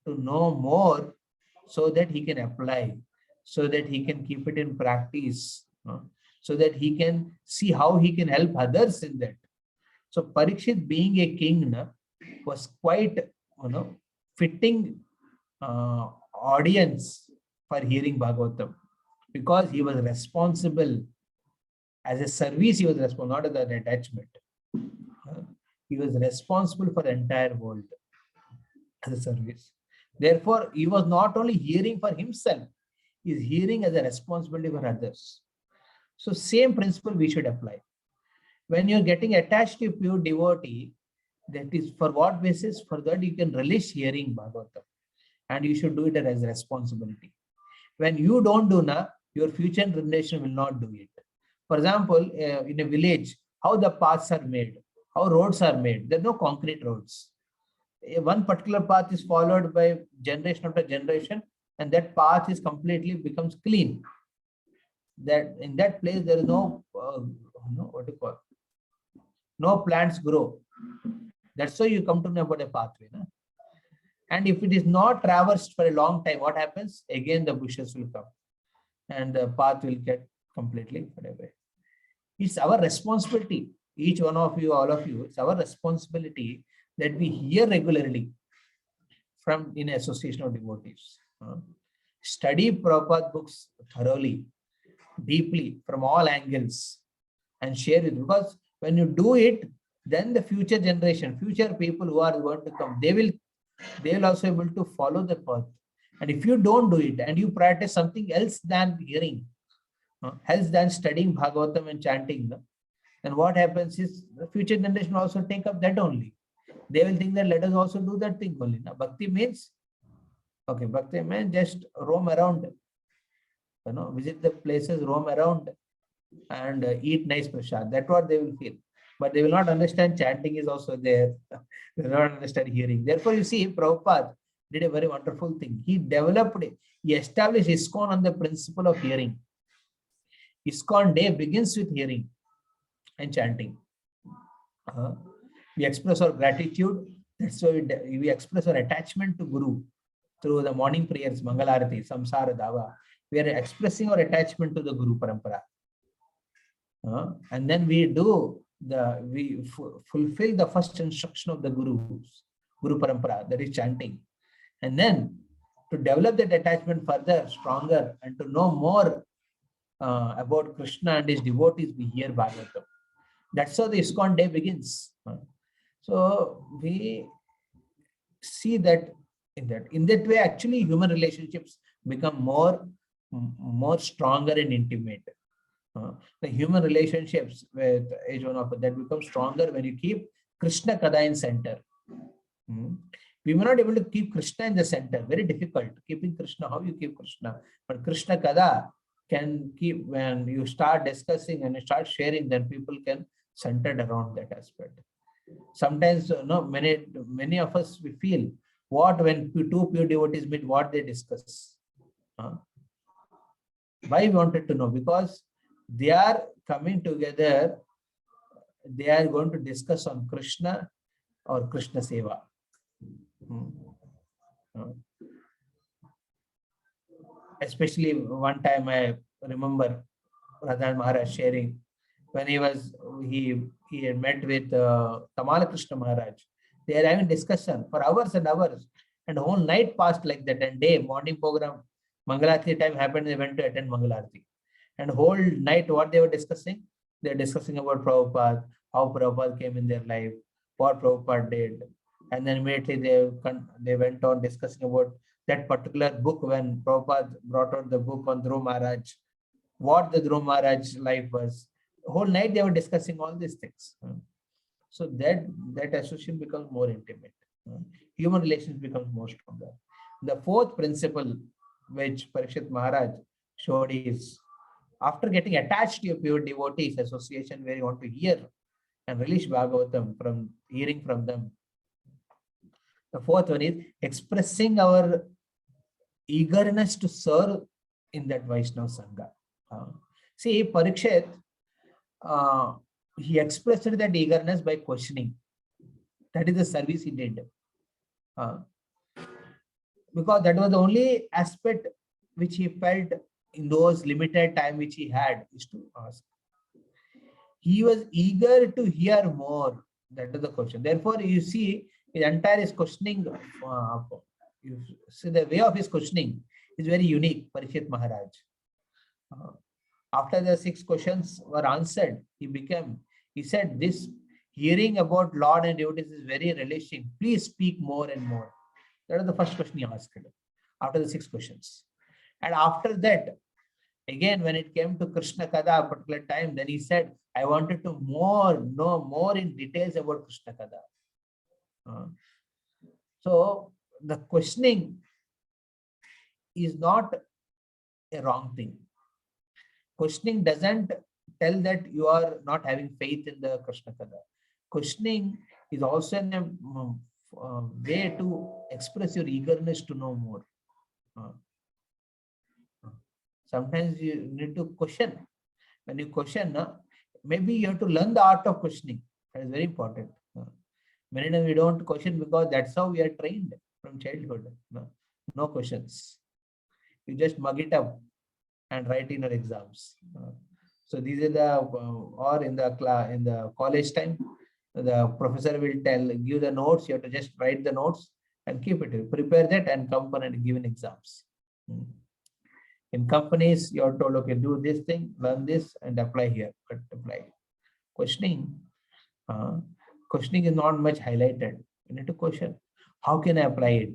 to know more so that he can apply, so that he can keep it in practice, so that he can see how he can help others in that. So Parikshit, being a king, was quite, fitting audience for hearing Bhagavatam, because he was responsible as a service. He was responsible, not as an attachment. He was responsible for the entire world as a service. Therefore, he was not only hearing for himself, he is hearing as a responsibility for others. So same principle we should apply. When you're getting attached to a pure devotee, that is for what basis? For that you can relish hearing Bhagavatam. And you should do it as a responsibility. When you don't do na, your future generation will not do it. For example, in a village, how the paths are made, how roads are made. There are no concrete roads. One particular path is followed by generation after generation, and that path is completely becomes clean. That in that place there is no, no plants grow. That's why you come to know about a pathway. No? And if it is not traversed for a long time, what happens? Again, the bushes will come and the path will get completely fade away. It's our responsibility, each one of you, all of you, it's our responsibility that we hear regularly from in association of devotees. Study Prabhupada books thoroughly, deeply, from all angles, and share it. Because when you do it, then the future generation, future people who are going to come, they will also able to follow the path. And if you don't do it and you practice something else than hearing, else than studying Bhagavatam and chanting, then what happens is the future generation also take up that only. They will think that let us also do that thing only. Now, bhakti means, okay, bhakti means just roam around, visit the places, roam around and eat nice prasad. That's what they will feel. But they will not understand chanting is also there. They will not understand hearing. Therefore, you see, Prabhupada did a very wonderful thing. He established ISKCON on the principle of hearing. ISKCON day begins with hearing and chanting. We express our gratitude. That's why we express our attachment to Guru through the morning prayers, Mangalarati, Samsara Dava. We are expressing our attachment to the Guru Parampara. And then we fulfill the first instruction of the Guru Parampara, that is chanting. And then to develop that attachment further, stronger, and to know more about Krishna and his devotees, we hear Bhagavatam. That's how the ISKCON day begins. So we see that in that way, actually human relationships become more stronger and intimate. The human relationships with each one of that become stronger when you keep Krishna Kada in center. We may not be able to keep Krishna in the center. Very difficult keeping Krishna. How you keep Krishna? But Krishna Kada can keep, when you start discussing and you start sharing, then people can center around that aspect. Sometimes, many of us we feel when two pure devotees meet, what they discuss. Why we wanted to know? Because they are coming together, they are going to discuss on Krishna or Krishna Seva. Especially one time I remember Pradhan Maharaj sharing when he had met with Tamala Krishna Maharaj. They are having discussion for hours and hours, and the whole night passed like that. And day morning program, Mangalarti time happened. They went to attend Mangalarti, and whole night what they were discussing? They were discussing about Prabhupada, how Prabhupada came in their life, what Prabhupada did, and then immediately they went on discussing about that particular book when Prabhupada brought out the book on Dhruv Maharaj, what the Dhruv Maharaj life was. The whole night they were discussing all these things. So that association becomes more intimate. Human relations becomes more stronger. The fourth principle which Parikshit Maharaj showed is, after getting attached to your pure devotees, association where you want to hear and release Bhagavatam from hearing from them. The fourth one is expressing our eagerness to serve in that Vaishnava Sangha. See, Parikshit, he expressed that eagerness by questioning. That is the service he did. Because that was the only aspect which he felt in those limited time which he had, is to ask. He was eager to hear more. That is the question. Therefore, you see, his entire is questioning. You see, the way of his questioning is very unique, Parikshit Maharaj. After the 6 questions were answered, he said, this hearing about Lord and devotees is very relishing. Please speak more and more. That was the first question he asked after the 6 questions. And after that, again, when it came to Krishna Kada, a particular time, then he said, I wanted to know more in details about Krishna Kada. So the questioning is not a wrong thing. Questioning doesn't tell that you are not having faith in the Krishna Kada. Questioning is also a way to express your eagerness to know more. Sometimes you need to question. When you question, maybe you have to learn the art of questioning. That is very important. Many times we don't question because that's how we are trained from childhood. No questions. You just mug it up and write in your exams. So these are the, or in the college time, the professor will give the notes. You have to just write the notes and keep it. Prepare that and come and give in exams. In companies, you are told, okay, do this thing, learn this, and apply here. But apply. Questioning is not much highlighted. You need to question. How can I apply it?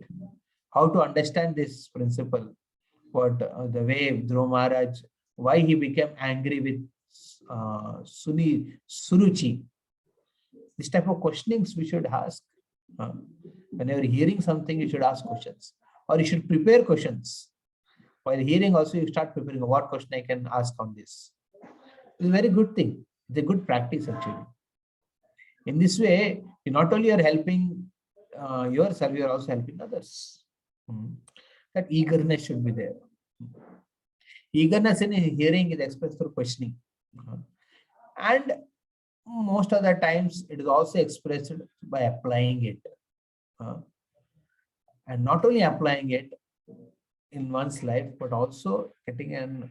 How to understand this principle? What the way Dhruv Maharaj, why he became angry with Suruchi. This type of questionings we should ask. When you are hearing something, you should ask questions, or you should prepare questions. While hearing also, you start preparing what question I can ask on this. It's a very good thing. It's a good practice actually. In this way, you not only are helping yourself, you are also helping others. That eagerness should be there. Eagerness in hearing is expressed through questioning. And most of the times, it is also expressed by applying it. And not only applying it in one's life, but also getting an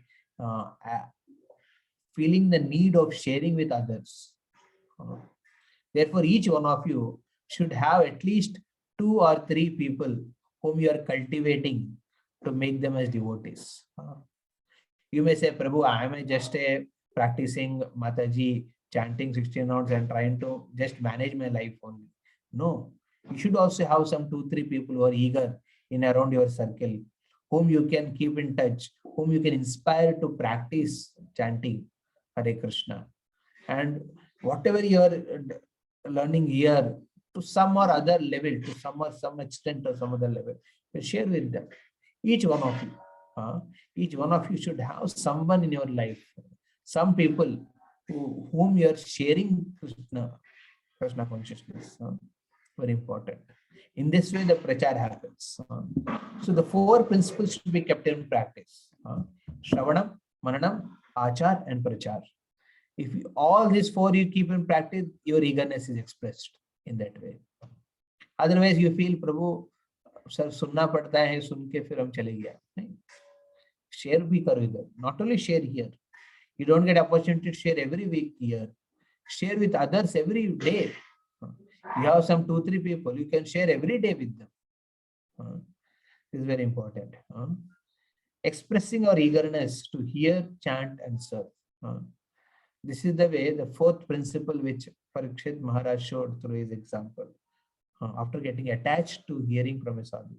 feeling the need of sharing with others. Therefore, each one of you should have at least 2 or 3 people whom you are cultivating to make them as devotees. You may say, Prabhu, I am just practicing Mataji, chanting 16 notes and trying to just manage my life only. No, you should also have some 2-3 people who are eager in around your circle, whom you can keep in touch, whom you can inspire to practice chanting Hare Krishna. And whatever you are learning here, to some or other level, to some extent or some other level, you share with them. Each one of you should have someone in your life, some people whom you are sharing Krishna consciousness. Very important. In this way, the prachar happens. So the four principles should be kept in practice. Shravanam, Mananam, Achar, and Prachar. If all these four you keep in practice, your eagerness is expressed in that way. Otherwise, you feel, Prabhu, sir, सुनना पड़ता है, सुन के फिर हम चले गया. नहीं, share भी करो इधर. Not only share here. You don't get opportunity to share every week here. Share with others every day. You have some 2-3 people, you can share every day with them. This is very important. Expressing our eagerness to hear, chant, and serve. This is the way, the fourth principle which Parikshit Maharaj showed through his example. After getting attached to hearing from a sadhu.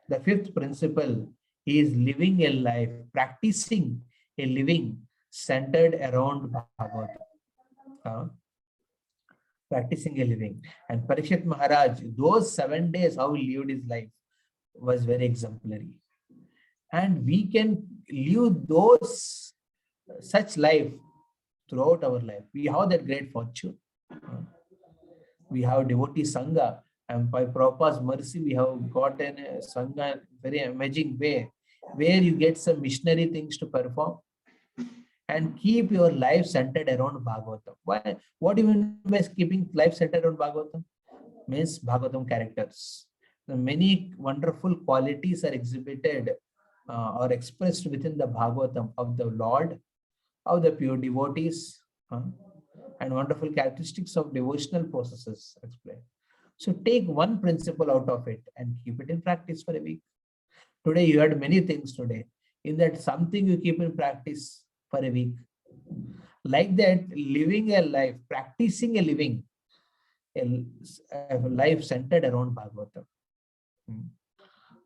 The fifth principle is living a life, practicing a living centered around Bhagavatam. Practicing a living. And Parikshit Maharaj, those 7 days, how he lived his life was very exemplary. And we can live such life throughout our life. We have that great fortune. We have devotee Sangha, and by Prabhupada's mercy, we have gotten a Sangha very amazing way, where you get some missionary things to perform and keep your life centered around Bhagavatam. Why? What do you mean by keeping life centered around Bhagavatam? Means Bhagavatam characters. The many wonderful qualities are exhibited or expressed within the Bhagavatam of the Lord, of the pure devotees, and wonderful characteristics of devotional processes explained. So take one principle out of it and keep it in practice for a week. Today you heard many things today. In that, something you keep in practice for a week. Like that, living a life, practicing a living, a life centered around Bhagavatam.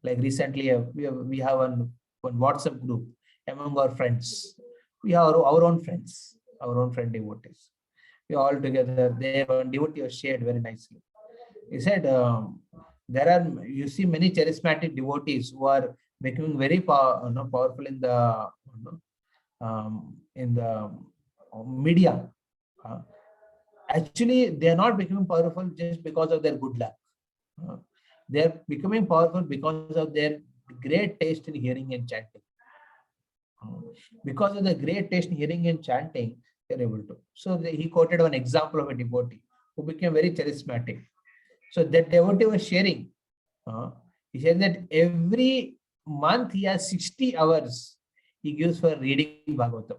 Like recently, we have one WhatsApp group among our friends. We have our own friends, our own friend devotees. We are all together. They one devotee was shared very nicely. He said, you see many charismatic devotees who are becoming very powerful in the media. Actually, they are not becoming powerful just because of their good luck. They are becoming powerful because of their great taste in hearing and chanting. Because of the great taste in hearing and chanting, they are able to. So he quoted one example of a devotee who became very charismatic. So that devotee was sharing. He said that every month he has 60 hours he gives for reading Bhagavatam.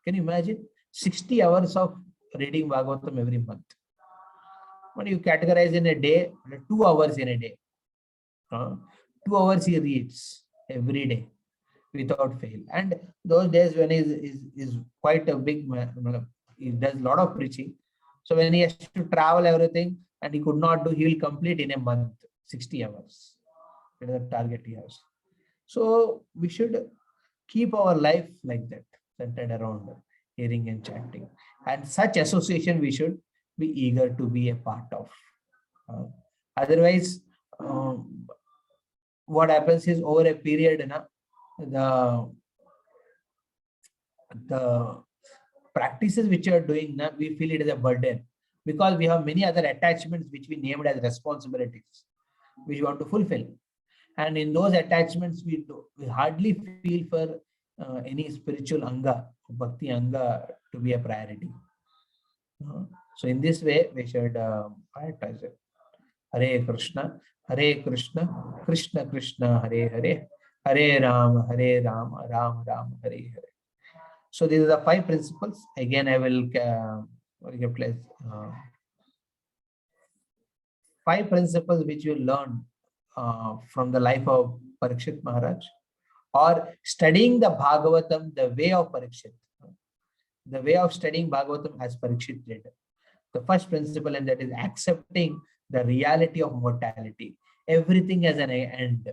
Can you imagine? 60 hours of reading Bhagavatam every month. When you categorize in a day, 2 hours in a day. 2 hours he reads every day without fail. And those days when he is quite a big man, he does a lot of preaching. So when he has to travel everything and he could not do, he will complete in a month 60 hours. That is the target he has. So we should keep our life like that, centered around hearing and chanting. And such association we should be eager to be a part of. Otherwise, what happens is over a period, the practices which you are doing, we feel it is a burden because we have many other attachments which we named as responsibilities, which we want to fulfill. And in those attachments, we hardly feel for any spiritual anga, bhakti anga to be a priority. So in this way, we should prioritize it. Hare Krishna, Krishna Krishna, Hare Hare, Hare Rama, Rama Rama, Hare Hare. So these are the 5 principles. Again, I will replace 5 principles which you learn from the life of Parikshit Maharaj, or studying the Bhagavatam, the way of Parikshit, the way of studying Bhagavatam as Parikshit did. The first principle, and that is accepting the reality of mortality. Everything has an end.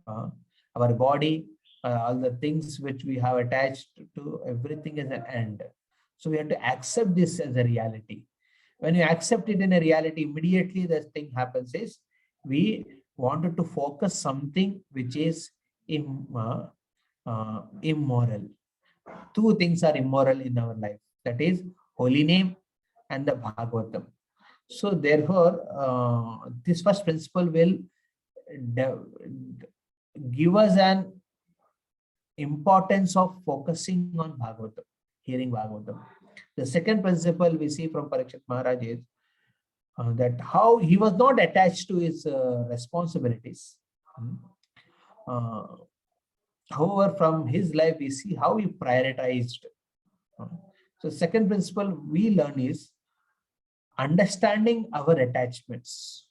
Our body, all the things which we have attached to, everything is an end. So we have to accept this as a reality. When you accept it in a reality, immediately the thing happens is we wanted to focus something which is immoral. 2 things are immoral in our life. That is holy name and the Bhagavatam. So therefore, this first principle will give us an importance of focusing on Bhagavatam, hearing Bhagavatam. The second principle we see from Parikshit Maharaj is that how he was not attached to his responsibilities. However, from his life, we see how he prioritized. So second principle we learn is understanding our attachments,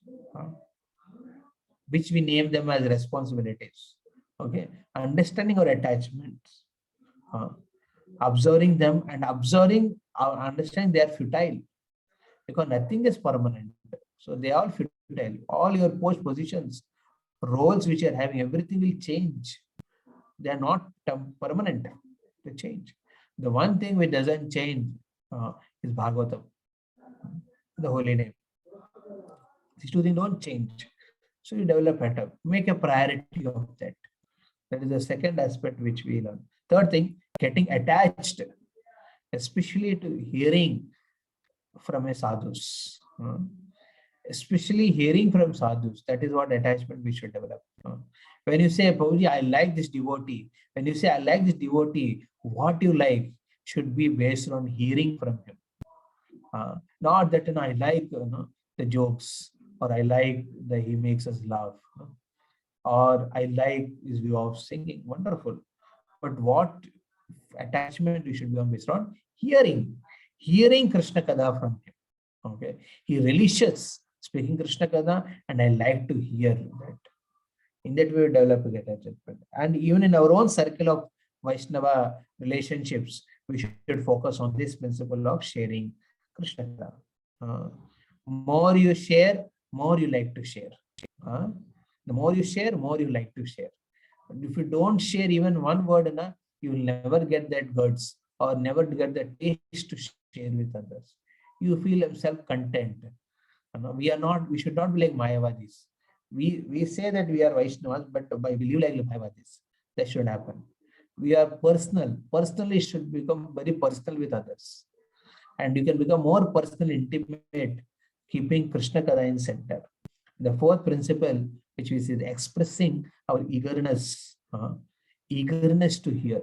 which we name them as responsibilities. Okay, understanding our attachments, observing them, and observing our understanding they are futile, because nothing is permanent. So they are futile. All your post positions, roles which you are having, everything will change. They are not permanent. They change. The one thing which doesn't change is Bhagavatam, the holy name. These two things don't change. So you develop better. Make a priority of that. That is the second aspect which we learn. Third thing, getting attached, especially to hearing from a sadhus. Especially hearing from sadhus, that is what attachment we should develop. When you say, Prabhuji, I like this devotee, when you say, I like this devotee, what you like should be based on hearing from him. Not that I like the jokes, or I like that he makes us laugh, or I like his way of singing. Wonderful. But what attachment we should be on based on? Hearing Krishna Kada from him. Okay, he relishes speaking Krishna Kada, and I like to hear that. In that way, we develop a attachment. And even in our own circle of Vaishnava relationships, we should focus on this principle of sharing Krishna Kada. More you share, more you like to share. The more you share, more you like to share. But if you don't share even one word, you will never get that guts, or never get the taste to share with others. You feel self-content. We should not be like Mayavadis. We say that we are Vaishnavas, but by believe like Mayavadis. That should happen. We are personal. Personally should become very personal with others. And you can become more personal, intimate, keeping Krishna Kada in center. The fourth principle, which is expressing our eagerness to hear,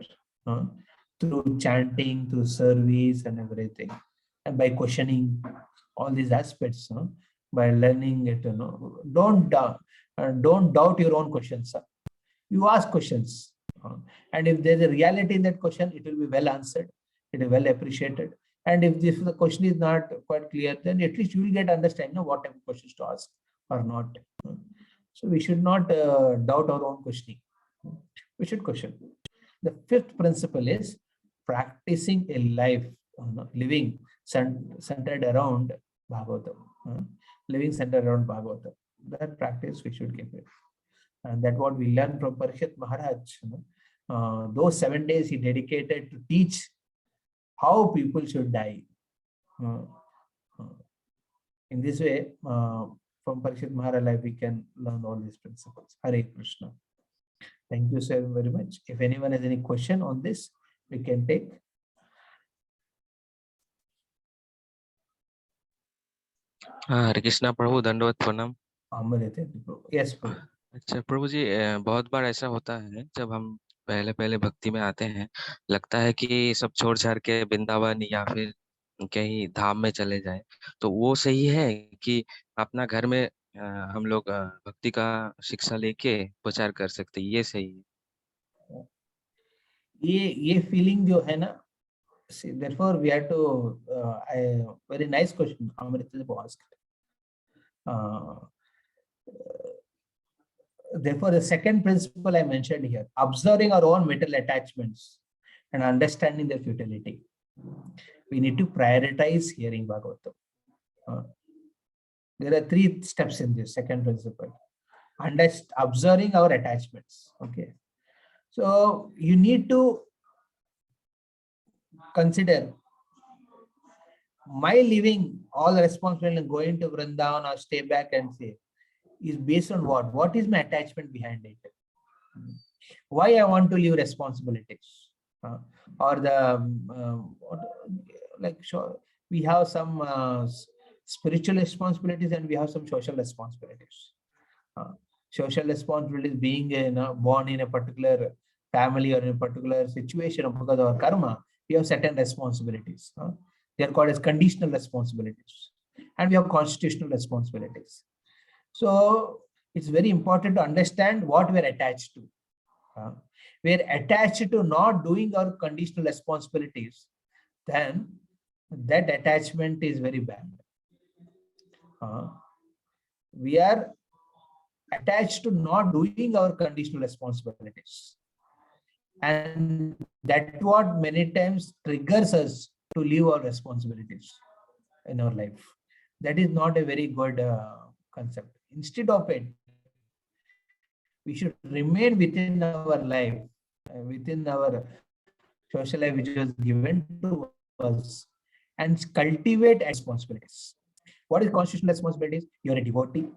through chanting, through service and everything, and by questioning all these aspects, by learning it. Don't doubt your own questions. You ask questions, and if there's a reality in that question, it will be well answered, it will be well appreciated. And if the question is not quite clear, then at least you will get understanding of what type of questions to ask or not. So we should not doubt our own questioning. We should question. The fifth principle is practicing a life, living centered around Bhagavatam. Living centered around Bhagavatam. That practice we should keep it. And that's what we learned from Parikshit Maharaj. Those 7 days he dedicated to teach how people should die. In this way, from Parikshit Maharaj life, we can learn all these principles. Hare Krishna. Thank you so very much. If anyone has any question on this, we can take. हरे कृष्णा प्रभु, दंडवत प्रणाम। Yes, Prabhu. अच्छा प्रभु जी, बहुत बार ऐसा होता है जब हम पहले पहले भक्ति में आते हैं, लगता है कि सब छोड़ छाड़ के वृंदावन या फिर कहीं धाम में चले जाएं, तो वो सही है कि अपना घर में हम लोग भक्ति का शिक्षा लेके प्रचार कर सकते हैं, ये सही है? ये फीलिंग जो है ना, therefore we have to very nice question Amrita asked. Therefore, the second principle I mentioned here, observing our own mental attachments and understanding their futility. We need to prioritize hearing Bhagavatam. There are 3 steps in this second principle. Observing our attachments. Okay. So you need to consider my leaving all responsibility and going to Vrindavan or stay back and say is based on what? What is my attachment behind it? Why I want to leave responsibilities? Or the like sure we have some spiritual responsibilities and we have some social responsibilities. Social responsibilities being born in a particular family or in a particular situation because of our karma, we have certain responsibilities. They are called as conditional responsibilities. And we have constitutional responsibilities. So it's very important to understand what we're attached to. We're attached to not doing our conditional responsibilities, then that attachment is very bad. We are attached to not doing our conditional responsibilities. And that's what many times triggers us to leave our responsibilities in our life. That is not a very good concept. Instead of it, we should remain within our life, within our social life which was given to us, and cultivate responsibilities. What is constitutional responsibilities? You are a devotee.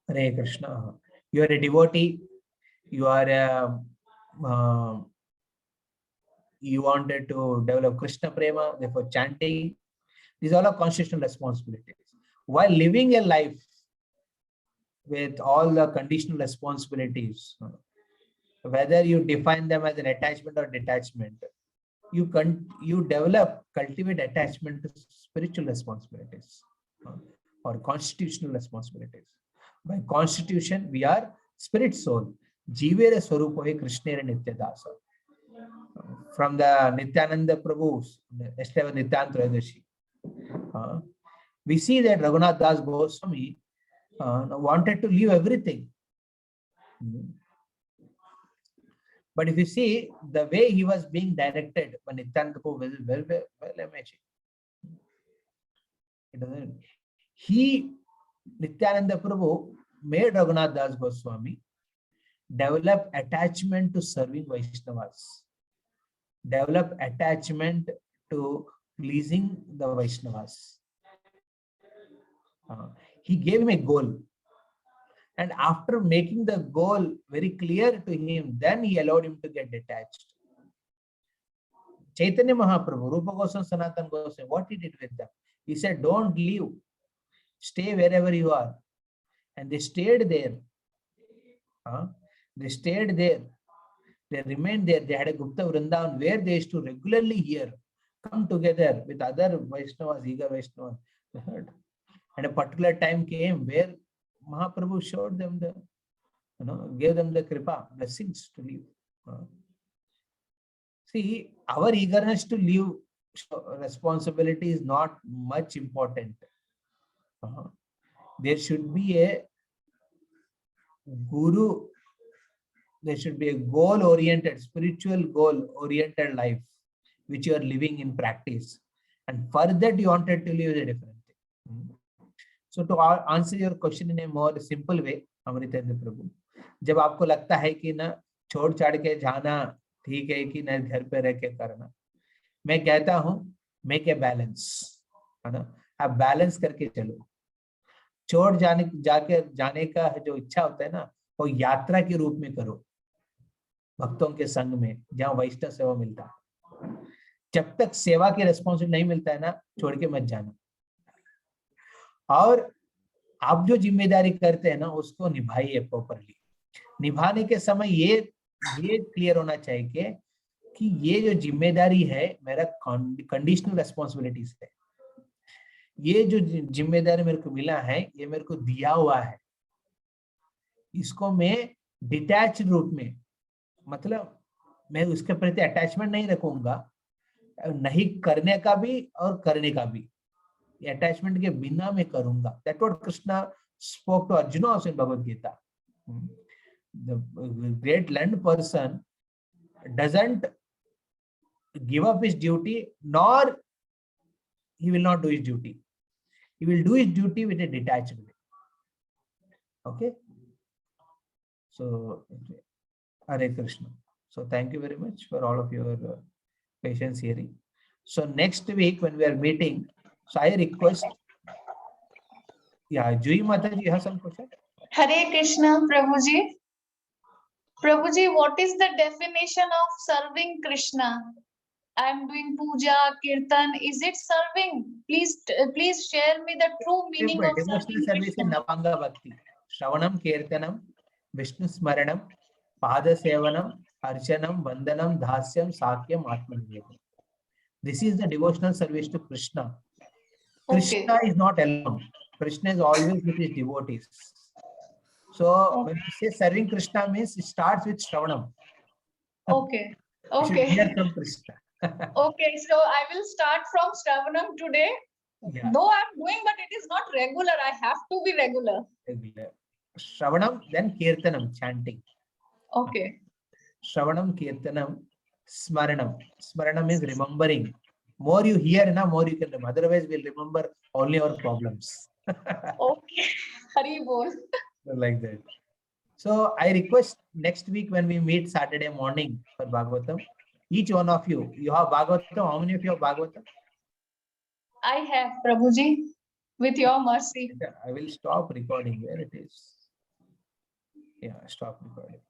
Hare Krishna. You are a devotee. You are a you wanted to develop Krishna Prema, therefore chanting. These are all constitutional responsibilities. While living a life with all the conditional responsibilities, whether you define them as an attachment or detachment, you cultivate attachment to spiritual responsibilities or constitutional responsibilities. By constitution, we are spirit soul. Jivere Swarupohe Krishnere Nityadasa. From the Nityananda Prabhu's, yesterday Nityan Trayadoshi, we see that Raghunath Das Goswami wanted to leave everything. But if you see the way he was being directed by Nityananda Prabhu, well imagine. Nityananda Prabhu made Raghunath Das Goswami develop attachment to serving Vaishnavas, develop attachment to pleasing the Vaishnavas. He gave him a goal. And after making the goal very clear to him, then he allowed him to get detached. Chaitanya Mahaprabhu, Rupa Goswami, Sanatana Goswami, what he did with them? He said, don't leave. Stay wherever you are. And they stayed there. They stayed there. They remained there. They had a Gupta Vrindavan where they used to regularly hear, come together with other Vaishnavas, eager Vaishnavas. They heard. And a particular time came where Mahaprabhu showed them the, gave them the kripa, blessings to live. See, our eagerness to live responsibility is not much important. There should be a guru, there should be a goal-oriented, spiritual goal-oriented life, which you are living in practice. And for that, you wanted to live a different thing. So to answer your question in a more simple way, Amritendra Prabhu, जब आपको लगता है कि ना छोड़ छाड़ के जाना ठीक है कि ना घर पे रह के करना, मैं कहता हूँ मेक ए बैलेंस, है ना, आप बैलेंस करके चलो. छोड़ जाने का जो इच्छा होता है ना, वो यात्रा के रूप में करो, भक्तों के संग में, जहाँ वैष्णव सेवा मिलता है. जब तक सेवा की रेस्पॉन्सिबिलिटी नहीं मिलता है ना, छोड़ के मत जाना. और आप जो जिम्मेदारी करते हैं ना, उसको निभाइए प्रॉपरली. निभाने के समय ये क्लियर होना चाहिए कि ये जो जिम्मेदारी है मेरा कंडीशनल रेस्पॉन्सिबिलिटीज है. ये जो जिम्मेदारी मेरे को मिला है, ये मेरे को दिया हुआ है. इसको मैं डिटैच रूप में, मतलब मैं उसके प्रति अटैचमेंट नहीं रखूंगा, नहीं करने का भी और करने का भी. अटैचमेंट के बिना मैं करूंगा. That what Krishna spoke to Arjun also in Bhagavad Gita. The great learned person doesn't give up his duty, nor he will not do his duty. He will do his duty with a detached way. Okay. So Hare Krishna. So thank you very much for all of your patience hearing. So next week when we are meeting, so I request, yeah, Jui Mataji, you have some question? Hare Krishna, Prabhuji. Prabhuji, what is the definition of serving Krishna? I'm doing puja, kirtan. Is it serving? Please share me the true meaning of Devotional serving service in Krishna. Navanga Bhakti. Shravanam, Kirtanam, Vishnu Smaranam, Pada Sevanam, Archanam, Vandanam, Dhasyam, Sakyam, Atmanivedam. This is the devotional service to Krishna. Okay. Krishna is not alone. Krishna is always with his devotees. So when we say serving Krishna means it starts with Shravanam. Okay. You should hear Okay. from Krishna. Okay. So I will start from Shravanam today. Yeah. Though I'm doing, but it is not regular. I have to be regular. Shravanam, then Kirtanam, chanting. Okay. Shravanam, Kirtanam, Smaranam. Smaranam is remembering. More you hear, more you can remember. Otherwise, we'll remember only our problems. Okay. Hari bol. Like that. So I request next week when we meet Saturday morning for Bhagavatam, each one of you have Bhagavatam. How many of you have Bhagavatam? I have, Prabhuji, with your mercy. I will stop recording where it is. Yeah, stop recording.